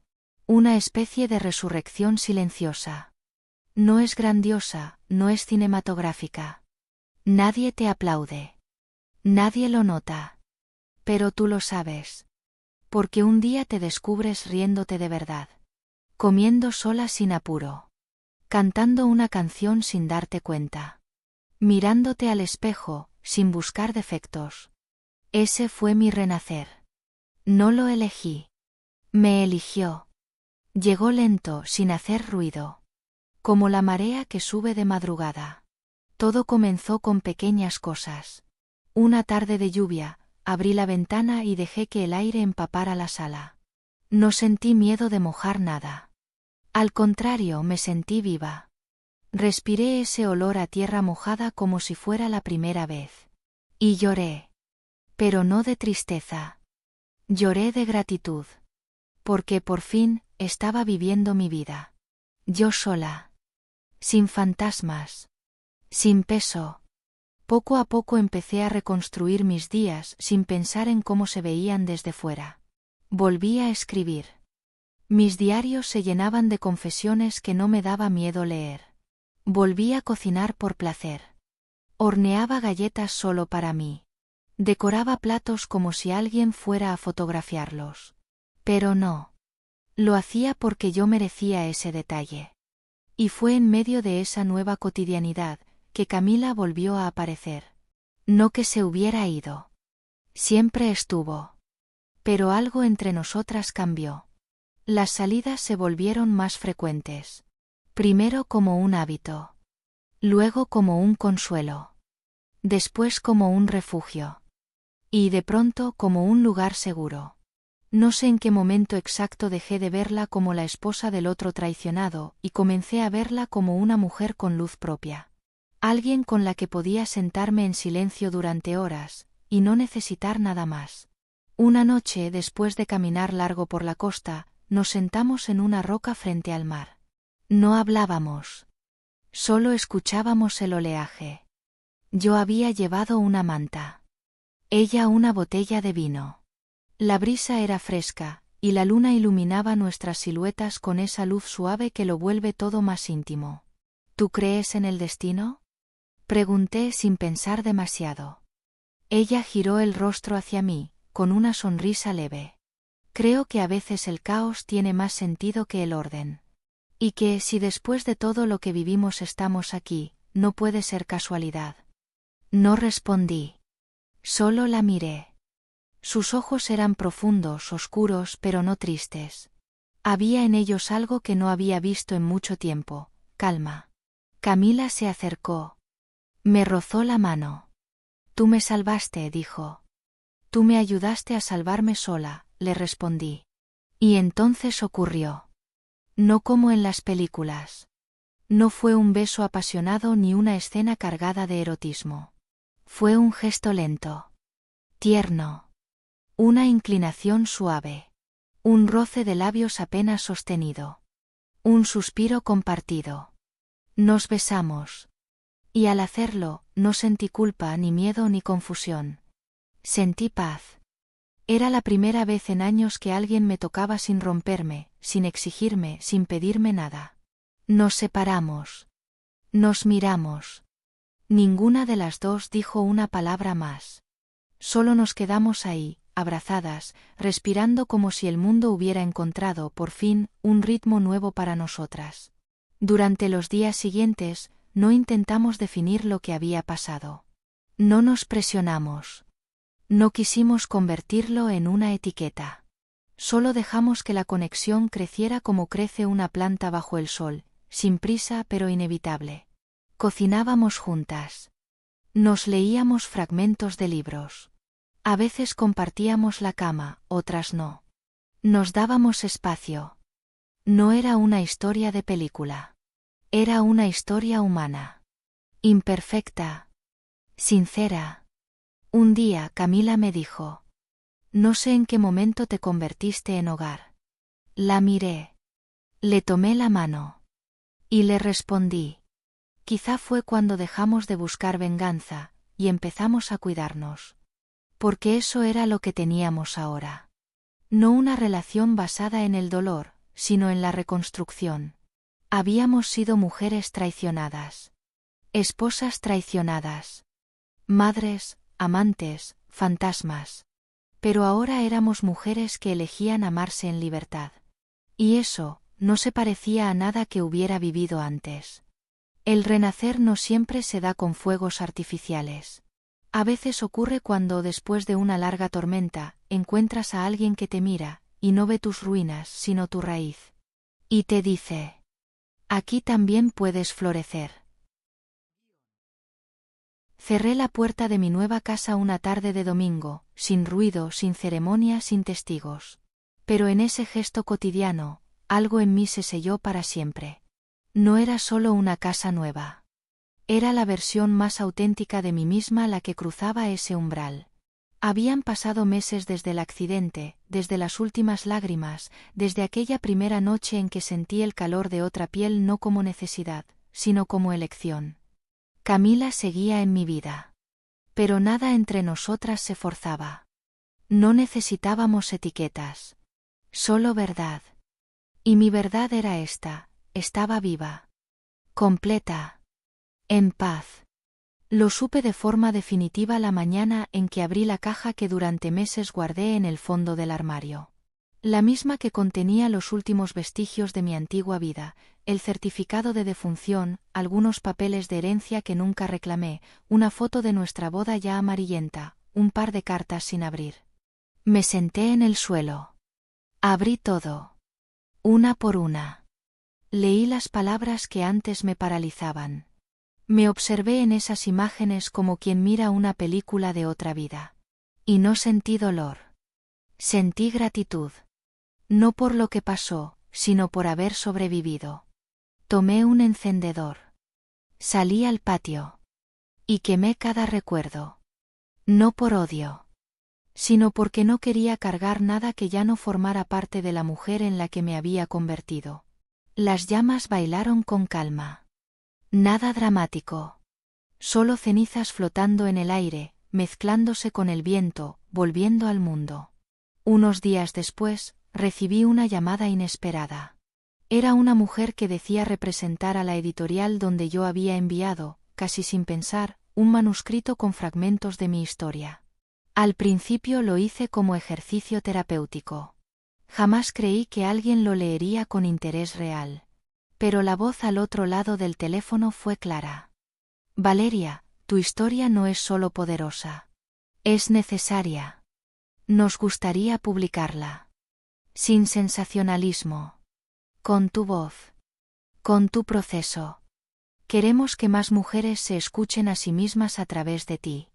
Una especie de resurrección silenciosa. No es grandiosa, no es cinematográfica. Nadie te aplaude. Nadie lo nota. Pero tú lo sabes. Porque un día te descubres riéndote de verdad. Comiendo sola sin apuro. Cantando una canción sin darte cuenta. Mirándote al espejo, sin buscar defectos. Ese fue mi renacer. No lo elegí. Me eligió. Llegó lento, sin hacer ruido. Como la marea que sube de madrugada. Todo comenzó con pequeñas cosas. Una tarde de lluvia, abrí la ventana y dejé que el aire empapara la sala. No sentí miedo de mojar nada. Al contrario, me sentí viva. Respiré ese olor a tierra mojada como si fuera la primera vez. Y lloré. Pero no de tristeza. Lloré de gratitud. Porque por fin, estaba viviendo mi vida. Yo sola. Sin fantasmas. Sin peso. Poco a poco empecé a reconstruir mis días sin pensar en cómo se veían desde fuera. Volví a escribir. Mis diarios se llenaban de confesiones que no me daba miedo leer. Volví a cocinar por placer. Horneaba galletas solo para mí. Decoraba platos como si alguien fuera a fotografiarlos. Pero no. Lo hacía porque yo merecía ese detalle. Y fue en medio de esa nueva cotidianidad que Camila volvió a aparecer. No que se hubiera ido. Siempre estuvo. Pero algo entre nosotras cambió. Las salidas se volvieron más frecuentes. Primero como un hábito. Luego como un consuelo. Después como un refugio. Y de pronto como un lugar seguro. No sé en qué momento exacto dejé de verla como la esposa del otro traicionado y comencé a verla como una mujer con luz propia. Alguien con la que podía sentarme en silencio durante horas, y no necesitar nada más. Una noche, después de caminar largo por la costa, nos sentamos en una roca frente al mar. No hablábamos. Solo escuchábamos el oleaje. Yo había llevado una manta. Ella una botella de vino. La brisa era fresca, y la luna iluminaba nuestras siluetas con esa luz suave que lo vuelve todo más íntimo. ¿Tú crees en el destino? Pregunté sin pensar demasiado. Ella giró el rostro hacia mí, con una sonrisa leve. Creo que a veces el caos tiene más sentido que el orden. Y que, si después de todo lo que vivimos estamos aquí, no puede ser casualidad. No respondí. Solo la miré. Sus ojos eran profundos, oscuros, pero no tristes. Había en ellos algo que no había visto en mucho tiempo, calma. Camila se acercó. Me rozó la mano. Tú me salvaste, dijo. Tú me ayudaste a salvarme sola, le respondí. Y entonces ocurrió. No como en las películas. No fue un beso apasionado ni una escena cargada de erotismo. Fue un gesto lento, tierno, una inclinación suave, un roce de labios apenas sostenido, un suspiro compartido. Nos besamos. Y al hacerlo, no sentí culpa, ni miedo, ni confusión. Sentí paz. Era la primera vez en años que alguien me tocaba sin romperme, sin exigirme, sin pedirme nada. Nos separamos. Nos miramos. Ninguna de las dos dijo una palabra más. Solo nos quedamos ahí, abrazadas, respirando como si el mundo hubiera encontrado, por fin, un ritmo nuevo para nosotras. Durante los días siguientes, no intentamos definir lo que había pasado. No nos presionamos. No quisimos convertirlo en una etiqueta. Solo dejamos que la conexión creciera como crece una planta bajo el sol, sin prisa pero inevitable. Cocinábamos juntas. Nos leíamos fragmentos de libros. A veces compartíamos la cama, otras no. Nos dábamos espacio. No era una historia de película. Era una historia humana. Imperfecta. Sincera. Un día Camila me dijo: no sé en qué momento te convertiste en hogar. La miré. Le tomé la mano. Y le respondí. Quizá fue cuando dejamos de buscar venganza, y empezamos a cuidarnos. Porque eso era lo que teníamos ahora. No una relación basada en el dolor, sino en la reconstrucción. Habíamos sido mujeres traicionadas. Esposas traicionadas. Madres, amantes, fantasmas. Pero ahora éramos mujeres que elegían amarse en libertad. Y eso, no se parecía a nada que hubiera vivido antes. El renacer no siempre se da con fuegos artificiales. A veces ocurre cuando, después de una larga tormenta, encuentras a alguien que te mira, y no ve tus ruinas sino tu raíz. Y te dice: aquí también puedes florecer. Cerré la puerta de mi nueva casa una tarde de domingo, sin ruido, sin ceremonia, sin testigos. Pero en ese gesto cotidiano, algo en mí se selló para siempre. No era solo una casa nueva. Era la versión más auténtica de mí misma la que cruzaba ese umbral. Habían pasado meses desde el accidente, desde las últimas lágrimas, desde aquella primera noche en que sentí el calor de otra piel no como necesidad, sino como elección. Camila seguía en mi vida. Pero nada entre nosotras se forzaba. No necesitábamos etiquetas. Solo verdad. Y mi verdad era esta: estaba viva. Completa. En paz. Lo supe de forma definitiva la mañana en que abrí la caja que durante meses guardé en el fondo del armario. La misma que contenía los últimos vestigios de mi antigua vida, el certificado de defunción, algunos papeles de herencia que nunca reclamé, una foto de nuestra boda ya amarillenta, un par de cartas sin abrir. Me senté en el suelo. Abrí todo. Una por una. Leí las palabras que antes me paralizaban. Me observé en esas imágenes como quien mira una película de otra vida. Y no sentí dolor. Sentí gratitud. No por lo que pasó, sino por haber sobrevivido. Tomé un encendedor. Salí al patio. Y quemé cada recuerdo. No por odio. Sino porque no quería cargar nada que ya no formara parte de la mujer en la que me había convertido. Las llamas bailaron con calma. Nada dramático. Solo cenizas flotando en el aire, mezclándose con el viento, volviendo al mundo. Unos días después, recibí una llamada inesperada. Era una mujer que decía representar a la editorial donde yo había enviado, casi sin pensar, un manuscrito con fragmentos de mi historia. Al principio lo hice como ejercicio terapéutico. Jamás creí que alguien lo leería con interés real. Pero la voz al otro lado del teléfono fue clara. Valeria, tu historia no es solo poderosa. Es necesaria. Nos gustaría publicarla. Sin sensacionalismo. Con tu voz. Con tu proceso. Queremos que más mujeres se escuchen a sí mismas a través de ti.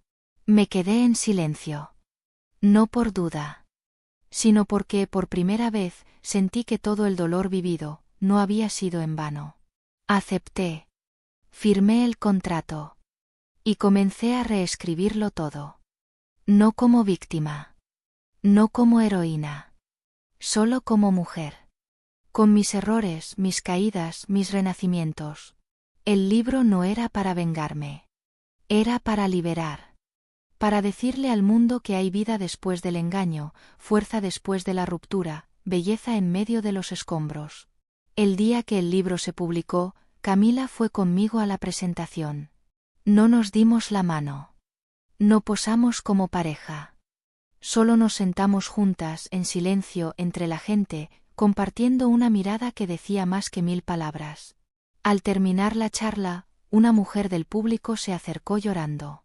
Me quedé en silencio. No por duda. Sino porque, por primera vez, sentí que todo el dolor vivido no había sido en vano. Acepté. Firmé el contrato. Y comencé a reescribirlo todo. No como víctima. No como heroína. Solo como mujer. Con mis errores, mis caídas, mis renacimientos. El libro no era para vengarme. Era para liberar. Para decirle al mundo que hay vida después del engaño, fuerza después de la ruptura, belleza en medio de los escombros. El día que el libro se publicó, Camila fue conmigo a la presentación. No nos dimos la mano. No posamos como pareja. Solo nos sentamos juntas, en silencio, entre la gente, compartiendo una mirada que decía más que 1000 palabras. Al terminar la charla, una mujer del público se acercó llorando.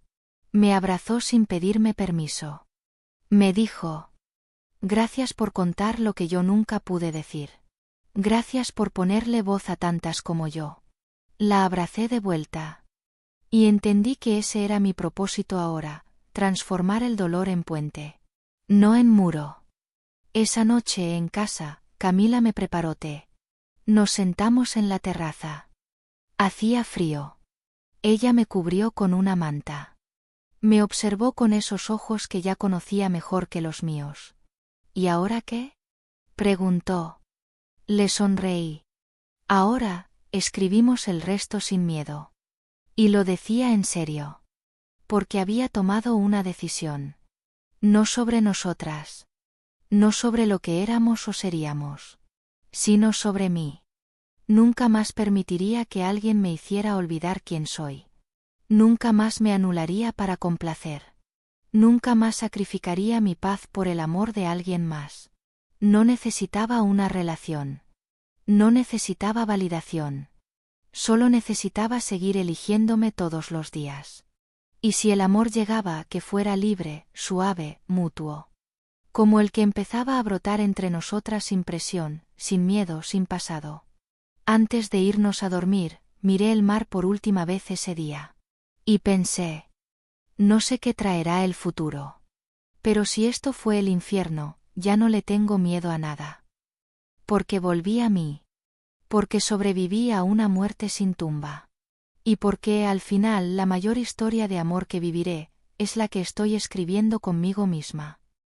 Me abrazó sin pedirme permiso. Me dijo: gracias por contar lo que yo nunca pude decir. Gracias por ponerle voz a tantas como yo. La abracé de vuelta. Y entendí que ese era mi propósito ahora, transformar el dolor en puente. No en muro. Esa noche en casa, Camila me preparó té. Nos sentamos en la terraza. Hacía frío. Ella me cubrió con una manta. Me observó con esos ojos que ya conocía mejor que los míos. ¿Y ahora qué?, preguntó. Le sonreí. Ahora, escribimos el resto sin miedo. Y lo decía en serio. Porque había tomado una decisión. No sobre nosotras. No sobre lo que éramos o seríamos. Sino sobre mí. Nunca más permitiría que alguien me hiciera olvidar quién soy. Nunca más me anularía para complacer. Nunca más sacrificaría mi paz por el amor de alguien más. No necesitaba una relación. No necesitaba validación. Solo necesitaba seguir eligiéndome todos los días. Y si el amor llegaba, que fuera libre, suave, mutuo. Como el que empezaba a brotar entre nosotras sin presión, sin miedo, sin pasado. Antes de irnos a dormir, miré el mar por última vez ese día. Y pensé: no sé qué traerá el futuro. Pero si esto fue el infierno, ya no le tengo miedo a nada. Porque volví a mí. Porque sobreviví a una muerte sin tumba. Y porque, al final, la mayor historia de amor que viviré, es la que estoy escribiendo conmigo misma.